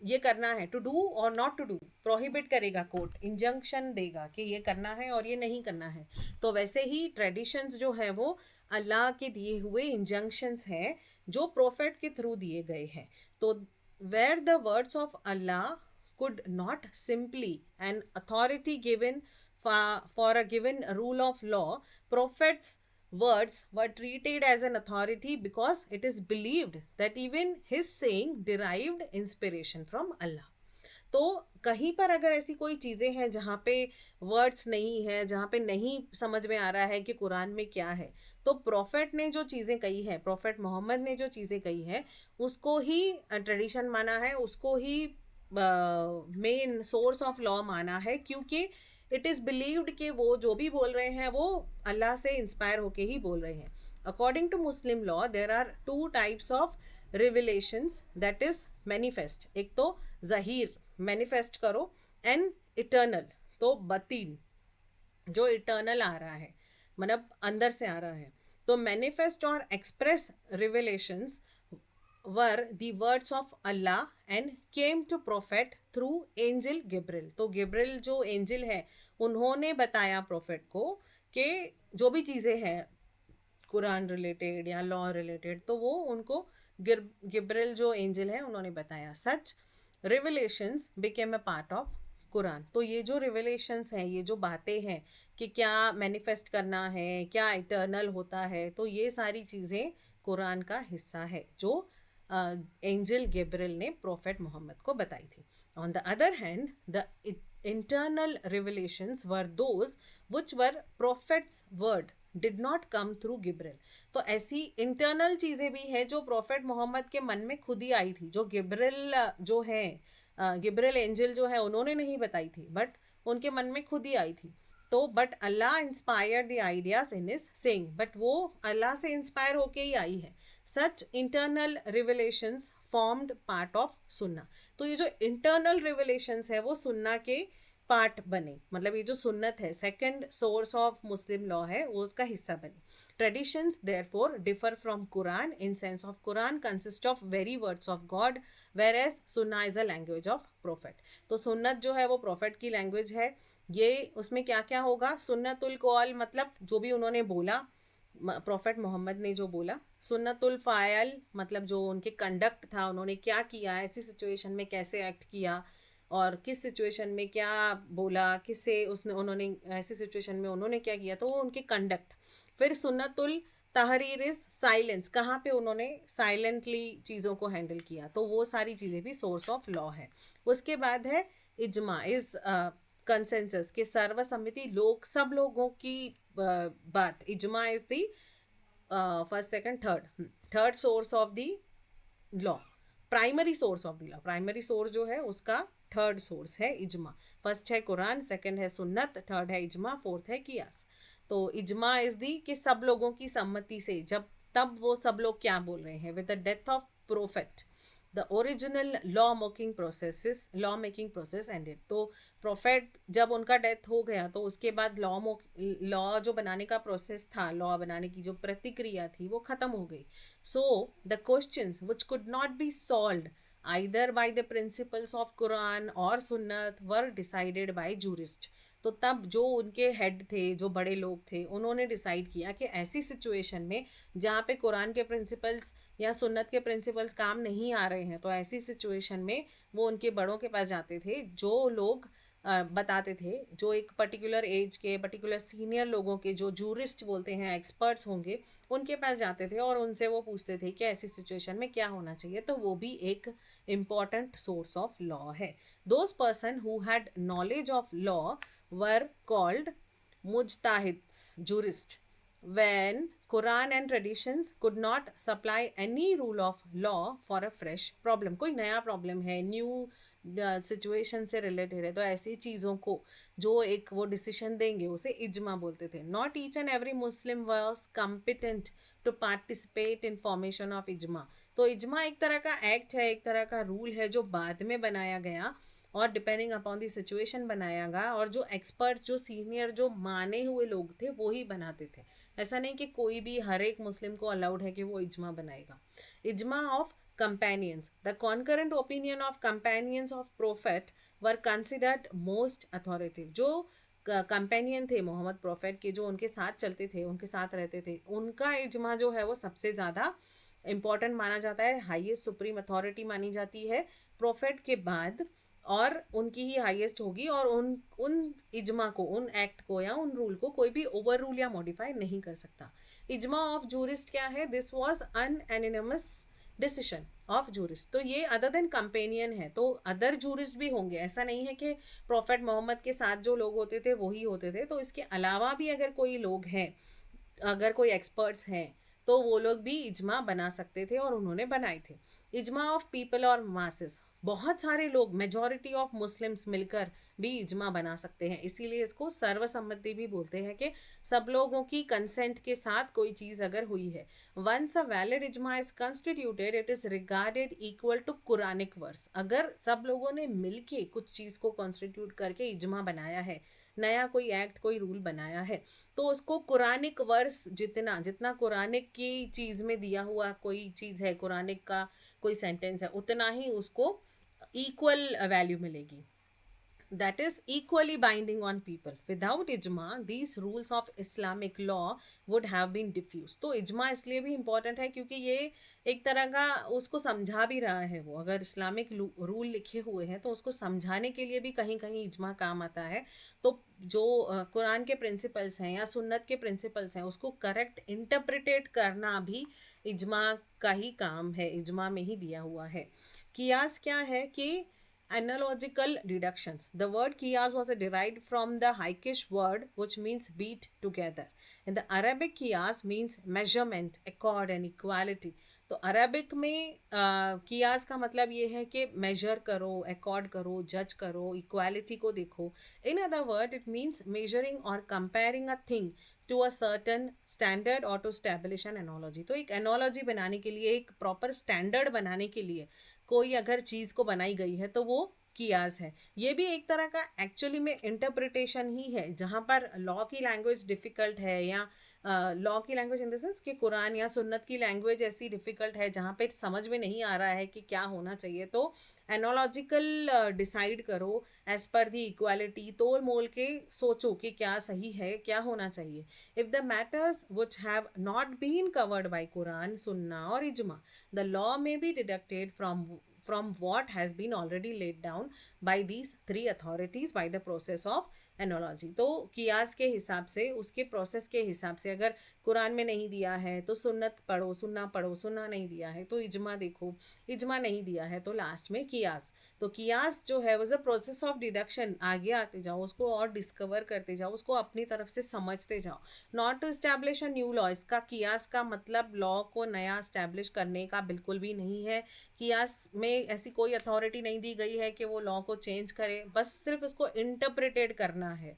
ये करना है, टू डू और नॉट टू डू, प्रोहिबिट करेगा कोर्ट, इंजंक्शन देगा कि ये करना है और ये नहीं करना है। तो वैसे ही ट्रेडिशंस जो है वो अल्लाह के दिए हुए इंजंक्शंस हैं जो प्रोफेट के थ्रू दिए गए हैं। तो where the words of Allah could not simply an authority given for a given rule of law, prophets words were treated as an authority because it is believed that even his saying derived inspiration from Allah। तो कहीं पर अगर ऐसी कोई चीज़ें हैं जहाँ पे वर्ड्स नहीं है, जहाँ पे नहीं समझ में आ रहा है कि कुरान में क्या है, तो प्रोफेट ने जो चीज़ें कही है, प्रोफेट मोहम्मद ने जो चीज़ें कही है, उसको ही ट्रेडिशन माना है, उसको ही मेन सोर्स ऑफ लॉ माना है, क्योंकि इट इज़ बिलीव्ड कि वो जो भी बोल रहे हैं वो अल्लाह से इंस्पायर होके ही बोल रहे हैं। According to Muslim law there are two types of revelations, that is manifest, एक तो ज़हीर, मैनिफेस्ट करो, एंड इटर्नल, तो बतीन, जो इटर्नल आ रहा है, मतलब अंदर से आ रहा है। तो मैनिफेस्ट और express रिविलेशंस were the words of Allah and came to prophet through angel Gabriel। तो गिब्रिल जो एंजल है, उन्होंने बताया प्रोफेट को कि जो भी चीज़ें हैं कुरान रिलेटेड या लॉ रिलेटेड, तो वो उनको गिब्रिल जो एंजल है उन्होंने बताया। Such revelations became a part of Quran. तो ये जो रिविलेशंस हैं, ये जो बातें हैं कि क्या मैनिफेस्ट करना है, क्या इटर्नल होता है, तो ये सारी चीज़ें कुरान का हिस्सा है जो एंजल गेब्रियल ने प्रोफेट मोहम्मद को बताई थी। On the other hand the internal revelations were those which were prophet's word did not come through Gibril. तो ऐसी इंटरनल चीज़ें भी हैं जो प्रोफेट मोहम्मद के मन में खुद ही आई थी, जो गिब्रिल जो है, गिब्रिल एंजल जो है, उन्होंने नहीं बताई थी, बट उनके मन में खुद ही आई थी। तो but Allah inspire the ideas in is saying, but वो अल्लाह से इंस्पायर होके ही आई है। सच इंटरनल रिविलेशंस फॉर्म्ड पार्ट ऑफ सुन्ना। तो ये जो इंटरनल रिविलेशंस है वो सुन्ना के पार्ट बने, मतलब ये जो सुन्नत है, second source of Muslim law है, वो उसका हिस्सा बने। Traditions therefore differ from Quran in sense of Quran consist of very words of God, whereas Sunnah is a language of Prophet। तो सुन्नत जो है वो प्रोफेट की लैंग्वेज है। ये उसमें क्या क्या होगा, सुन्नतुल कौल, मतलब जो भी उन्होंने बोला, प्रोफेट मोहम्मद ने जो बोला। सुन्नतुल फ़ायल, मतलब जो उनके कंडक्ट था, उन्होंने क्या किया, ऐसी सिचुएशन में कैसे एक्ट किया और किस सिचुएशन में क्या बोला, किससे उसने, उन्होंने ऐसी सिचुएशन में उन्होंने क्या किया, तो वो उनके कंडक्ट। फिर सुन्नतुल तहरीर इज साइलेंस, कहाँ पे उन्होंने साइलेंटली चीज़ों को हैंडल किया, तो वो सारी चीज़ें भी सोर्स ऑफ लॉ है। उसके बाद है इजमा, इज कंसेंसस, के सर्वसम्मति, लोग, सब लोगों की बात। Ijma is the first second third source of the law, primary source of the law. Primary source जो है उसका थर्ड सोर्स है इजमा। फर्स्ट है कुरान, सेकंड है सुन्नत, थर्ड है इजमा, फोर्थ है कियास। तो इजमा इज दी कि सब लोगों की सम्मति से, जब तब वो सब लोग क्या बोल रहे हैं, with the death of prophet the original law making process ended. तो प्रोफेट जब उनका डेथ हो गया तो उसके बाद लॉ जो बनाने का प्रोसेस था, लॉ बनाने की जो प्रतिक्रिया थी वो खत्म हो गई। So the questions which could not be solved either by the principles of Quran or Sunnat were decided by jurist। तो तब जो उनके हेड थे, जो बड़े लोग थे, उन्होंने डिसाइड किया कि ऐसी सिचुएशन में जहाँ पे कुरान के प्रिंसिपल्स या सुन्नत के प्रिंसिपल्स काम नहीं आ रहे हैं, तो ऐसी सिचुएशन में वो उनके बड़ों के पास जाते थे, जो लोग बताते थे, जो एक पर्टिकुलर एज के, पर्टिकुलर सीनियर लोगों के, जो जूरिस्ट बोलते हैं, एक्सपर्ट्स होंगे, उनके पास जाते थे और उनसे वो पूछते थे कि ऐसी सिचुएशन में क्या होना चाहिए। तो वो भी एक इम्पॉर्टेंट सोर्स ऑफ लॉ है। Those person who had knowledge of law were called mujtahids, jurists, when Quran and traditions could not supply any rule of law for a fresh problem। कोई नया प्रॉब्लम है, new situation से related है, तो ऐसी चीज़ों को जो एक वो डिसीजन देंगे उसे इज्मा बोलते थे। Not each and every Muslim was competent to participate in formation of ijma. तो इज्मा एक तरह का एक्ट है, एक तरह का रूल है जो बाद में बनाया गया और डिपेंडिंग अपॉन दी सिचुएशन बनाया गया, और जो एक्सपर्ट, जो सीनियर, जो माने हुए लोग थे वो ही बनाते थे। ऐसा नहीं कि कोई भी, हर एक मुस्लिम को अलाउड है कि वो इज्मा बनाएगा। इज्मा of companions, the concurrent opinion of companions of prophet were considered most authoritative। जो कंपेनियन थे मोहम्मद प्रोफेट के, जो उनके साथ चलते थे, उनके साथ रहते थे, उनका इज्मा जो है वो सबसे ज़्यादा इम्पॉर्टेंट माना जाता है, हाईएस्ट सुप्रीम अथॉरिटी मानी जाती है प्रोफेट के बाद, और उनकी ही हाईएस्ट होगी। और उन इज्मा को, उन एक्ट को या उन रूल को कोई भी ओवर रूल या मॉडिफाई नहीं कर सकता। इज्मा ऑफ जूरिस्ट क्या है? This was unanimous decision of jurist. तो ये अदर देन कंपेनियन है, तो अदर जूरिस्ट भी होंगे, ऐसा नहीं है कि प्रॉफेट मोहम्मद के साथ जो लोग होते थे वही होते थे। तो इसके अलावा भी अगर कोई लोग हैं, अगर कोई एक्सपर्ट्स हैं, तो वो लोग भी इज्मा बना सकते थे और उन्होंने बनाए थे। इज्मा ऑफ पीपल और मासेस, बहुत सारे लोग, मेजॉरिटी ऑफ मुस्लिम्स मिलकर भी इज्मा बना सकते हैं, इसीलिए इसको सर्वसम्मति भी बोलते हैं कि सब लोगों की कंसेंट के साथ कोई चीज़ अगर हुई है। Once a valid ijma is constituted it is regarded equal to Quranic verse. अगर सब लोगों ने मिलके कुछ चीज़ को कॉन्स्टिट्यूट करके इज्मा बनाया है, नया कोई एक्ट, कोई रूल बनाया है, तो उसको कुरानिक वर्स, जितना जितना कुरानिक की चीज़ में दिया हुआ कोई चीज़ है, कुरानिक का कोई सेंटेंस है, उतना ही उसको इक्वल वैल्यू मिलेगी। that is equally binding on people। Without ijma these rules of Islamic law would have been diffused। तो इजमा इसलिए भी इम्पॉर्टेंट है क्योंकि ये एक तरह का उसको समझा भी रहा है। वो अगर इस्लामिक रूल लिखे हुए हैं तो उसको समझाने के लिए भी कहीं कहीं इजमा काम आता है। तो जो कुरान के प्रिंसिपल्स हैं या सुन्नत के प्रिंसिपल्स हैं, उसको करेक्ट इंटरप्रिटेट करना भी इजमा का ही काम है, इजमा में ही दिया हुआ है। कियास क्या है कि analogical deductions। The word qiyas was derived from the Hykkish word which means beat together। In the Arabic, qiyas means measurement, accord and equality। तो अरबिक में कियास का मतलब ये है कि मेजर करो, अकॉर्ड करो, जज करो, इक्वालिटी को देखो। In other word it means measuring और comparing a thing to a certain standard और टू स्टैब्लिश एन एनोलॉजी। तो एक एनोलॉजी बनाने के लिए, एक प्रॉपर स्टैंडर्ड बनाने के लिए कोई अगर चीज़ को बनाई गई है तो वो कियास है। ये भी एक तरह का एक्चुअली में इंटरप्रिटेशन ही है, जहाँ पर लॉ की लैंग्वेज डिफ़िकल्ट है, या लॉ की लैंग्वेज इन द सेंस कि कुरान या सुन्नत की लैंग्वेज ऐसी डिफ़िकल्ट है जहाँ पे समझ में नहीं आ रहा है कि क्या होना चाहिए, तो एनोलॉजिकल डिसाइड करो एज पर दी इक्वालिटी, तोल मोल के सोचो कि क्या सही है, क्या होना चाहिए। If the matters which have not been covered by Quran, Sunna और इजमा, the law may be deducted from what has been already laid down by these three authorities by the process of analogy. तो कियास के हिसाब से, उसके process के हिसाब से, अगर कुरान में नहीं दिया है तो सुन्नत पढ़ो, सुन्ना पढ़ो, सुन्ना नहीं दिया है तो इजमा देखो, इजमा नहीं दिया है तो लास्ट में कियास। तो कियास जो है was a process of deduction. आगे आते जाओ, उसको और डिस्कवर करते जाओ, उसको अपनी तरफ से समझते जाओ। Not to establish a new law. इसका कियास का मतलब लॉ को नया इस्टेब्लिश करने का बिल्कुल भी नहीं है। कियास में ऐसी कोई अथॉरिटी नहीं दी गई है कि वो लॉ को चेंज करे, बस सिर्फ उसको इंटरप्रिटेट करना है।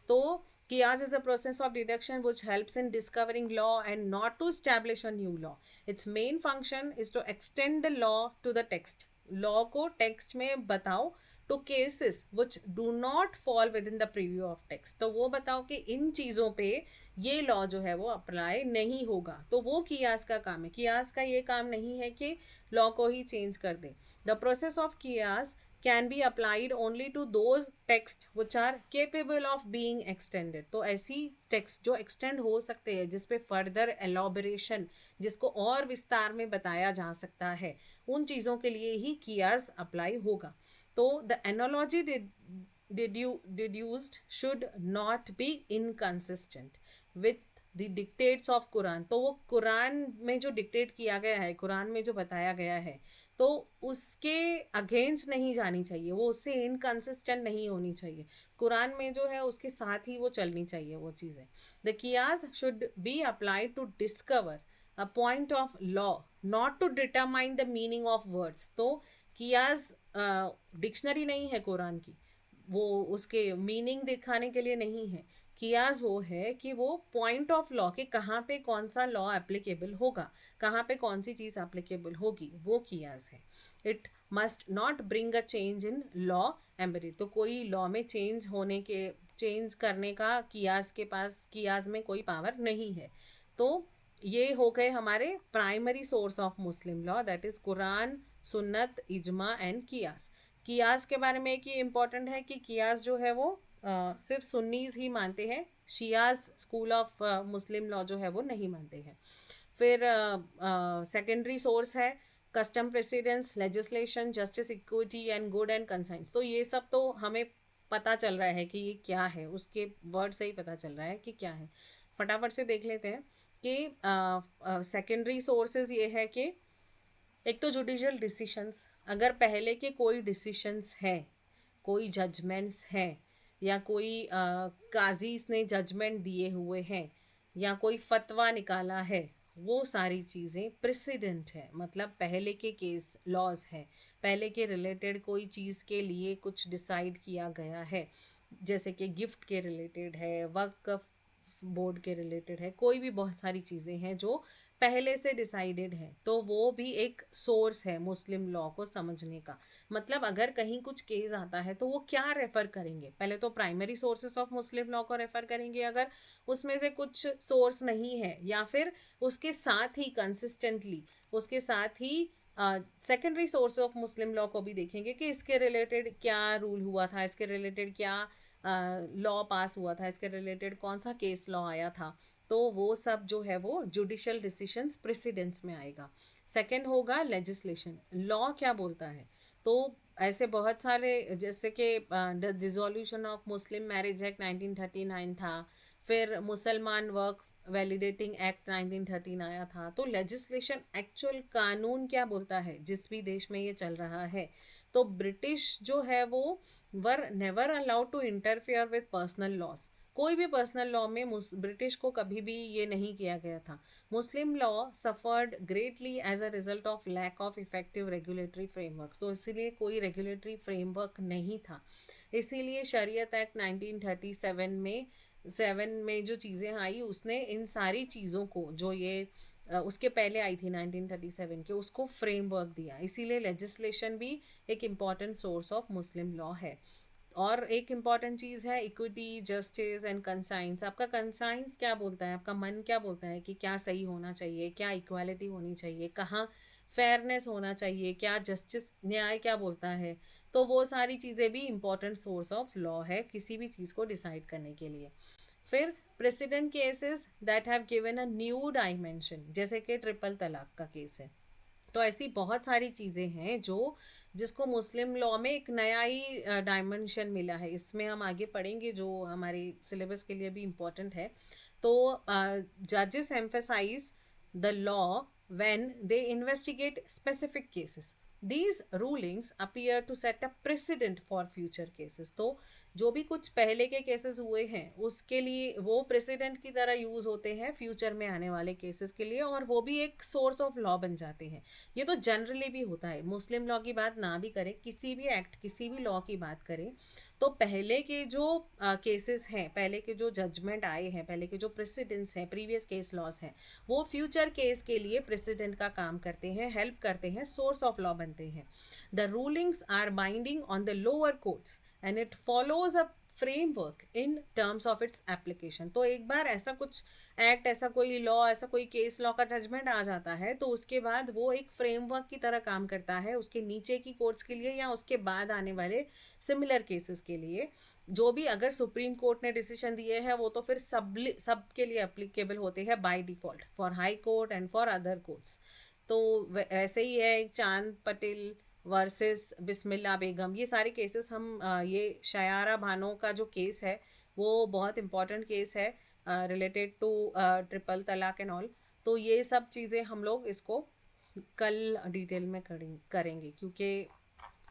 तो Qiyas is a process of deduction which helps in discovering law and not to establish a new law. Its main function is to extend the law to the text. Law को text में बताओ to cases which do not fall within the preview of text. तो वो बताओ कि इन चीज़ों पे ये लॉ जो है वो अप्लाई नहीं होगा, तो वो कियास का काम है. कियास का ये काम नहीं है कि लॉ को ही चेंज कर दे. The process of qiyas can be applied only to those text which are capable of being extended. तो ऐसी text जो extend हो सकते हैं, जिस पे further elaboration, जिसको और विस्तार में बताया जा सकता है, उन चीज़ों के लिए ही कियास अप्लाई होगा. तो the analogy deduced should not be inconsistent with the dictates of Quran. तो वो कुरान में जो डिक्टेट किया गया है, कुरान में जो बताया गया है, तो उसके अगेंस्ट नहीं जानी चाहिए, वो उससे इनकन्सिस्टेंट नहीं होनी चाहिए. कुरान में जो है उसके साथ ही वो चलनी चाहिए वो चीज़ें. The qiyas should be applied to discover a point of law, not to determine the meaning of words. तो कियास डिक्शनरी नहीं है कुरान की, वो उसके मीनिंग दिखाने के लिए नहीं है. कियास वो है कि वो पॉइंट ऑफ लॉ के कहाँ पे कौन सा लॉ एप्लीकेबल होगा, कहाँ पे कौन सी चीज़ एप्लीकेबल होगी, वो कियास है. It must not bring a change in law embedded. तो कोई लॉ में चेंज करने का कियास के पास, कियास में कोई पावर नहीं है. तो ये हो गए हमारे primary source of Muslim law, that is Quran, सुन्नत, इजमा एंड कियास. कियास के बारे में एक ये इम्पॉर्टेंट है कि कियास जो है वो सिर्फ सुन्नीज ही मानते हैं, Shias school of Muslim law जो है वो नहीं मानते हैं. फिर सेकेंडरी सोर्स है custom precedence, legislation, justice, equity and good and conscience. तो ये सब तो हमें पता चल रहा है कि ये क्या है, उसके वर्ड से ही पता चल रहा है कि क्या है. फटाफट से देख लेते हैं कि सेकेंडरी सोर्सेज ये है कि एक तो जुडिशियल डिसीशंस, अगर पहले के कोई डिसीशंस है, कोई जजमेंट्स हैं, या कोई काजीज ने जजमेंट दिए हुए हैं, या कोई फतवा निकाला है, वो सारी चीज़ें प्रेसिडेंट है. मतलब पहले के केस लॉज है, पहले के रिलेटेड कोई चीज़ के लिए कुछ डिसाइड किया गया है, जैसे कि गिफ्ट के रिलेटेड है, वक्फ बोर्ड के रिलेटेड है, कोई भी बहुत सारी चीज़ें हैं जो पहले से डिसाइडेड है, तो वो भी एक सोर्स है मुस्लिम लॉ को समझने का. मतलब अगर कहीं कुछ केस आता है तो वो क्या रेफ़र करेंगे, पहले तो primary sources of Muslim law को रेफ़र करेंगे अगर उसमें से कुछ सोर्स नहीं है, या फिर उसके साथ ही कंसिस्टेंटली उसके साथ ही secondary source of Muslim law को भी देखेंगे कि इसके रिलेटेड क्या रूल हुआ था, इसके रिलेटेड क्या लॉ पास हुआ था, इसके रिलेटेड कौन सा केस लॉ आया था. तो वो सब जो है वो जुडिशियल डिसीशंस प्रेसिडेंस में आएगा. सेकंड होगा लेजिस्लेशन, लॉ क्या बोलता है. तो ऐसे बहुत सारे, जैसे कि dissolution of Muslim marriage act 1939 था, फिर मुसलमान वर्क वैलिडेटिंग एक्ट 1913 आया था. तो लेजिस्लेशन एक्चुअल कानून क्या बोलता है जिस भी देश में ये चल रहा है. तो ब्रिटिश जो है वो were never allowed to interfere with personal laws. कोई भी पर्सनल लॉ में ब्रिटिश को कभी भी ये नहीं किया गया था. Muslim law suffered greatly as a result of lack of effective regulatory framework. तो इसीलिए कोई रेगुलेटरी फ्रेमवर्क नहीं था. इसीलिए शरीयत एक्ट 1937 में जो चीज़ें आई, उसने इन सारी चीज़ों को, जो ये उसके पहले आई थी 1937 के, उसको फ्रेमवर्क दिया. इसीलिए लेजिस्लेशन भी एक important source of Muslim law है. और एक इम्पॉर्टेंट चीज़ है इक्विटी, जस्टिस एंड कंसाइंस. आपका कंसाइंस क्या बोलता है, आपका मन क्या बोलता है कि क्या सही होना चाहिए, क्या इक्वालिटी होनी चाहिए, कहाँ फेयरनेस होना चाहिए, क्या जस्टिस, न्याय क्या बोलता है. तो वो सारी चीज़ें भी इम्पॉर्टेंट सोर्स ऑफ लॉ है किसी भी चीज़ को डिसाइड करने के लिए. फिर president cases that have given a new dimension, जैसे कि ट्रिपल तलाक का केस है. तो ऐसी बहुत सारी चीज़ें हैं जो, जिसको मुस्लिम लॉ में एक नया ही डायमेंशन मिला है. इसमें हम आगे पढ़ेंगे, जो हमारे सिलेबस के लिए भी इम्पोर्टेंट है. तो जजेस emphasise the law when they investigate specific cases. These rulings appear to set a precedent for future cases. तो जो भी कुछ पहले के केसेस हुए हैं उसके लिए वो प्रेसिडेंट की तरह यूज़ होते हैं फ्यूचर में आने वाले केसेस के लिए, और वो भी एक सोर्स ऑफ लॉ बन जाते हैं। ये तो जनरली भी होता है, मुस्लिम लॉ की बात ना भी करें, किसी भी एक्ट किसी भी लॉ की बात करें, तो पहले के जो केसेस हैं, पहले के जो जजमेंट आए हैं, पहले के जो प्रेसिडेंट्स हैं, प्रीवियस केस लॉज हैं, वो फ्यूचर केस के लिए प्रेसिडेंट का काम करते हैं, हेल्प करते हैं, सोर्स ऑफ लॉ बनते हैं। The rulings are binding on the lower courts and it follows a framework in terms of its application. तो एक बार ऐसा कुछ एक्ट, ऐसा कोई लॉ, ऐसा कोई केस लॉ का जजमेंट आ जाता है तो उसके बाद वो एक फ्रेमवर्क की तरह काम करता है उसके नीचे की कोर्ट्स के लिए या उसके बाद आने वाले सिमिलर केसेस के लिए। जो भी अगर सुप्रीम कोर्ट ने डिसीजन दिए हैं वो तो फिर सब के लिए अप्लीकेबल होते हैं by default, for high court and for other courts. तो ऐसे ही है चांद पटेल वर्सेस बिस्मिल्ला बेगम, ये सारे केसेस हम ये शयारा बानो का जो केस है वो बहुत इम्पॉर्टेंट केस है रिलेटेड टू ट्रिपल तलाक एंड ऑल। तो ये सब चीज़ें हम लोग इसको कल डिटेल में करेंगे क्योंकि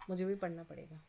मुझे भी पढ़ना पड़ेगा।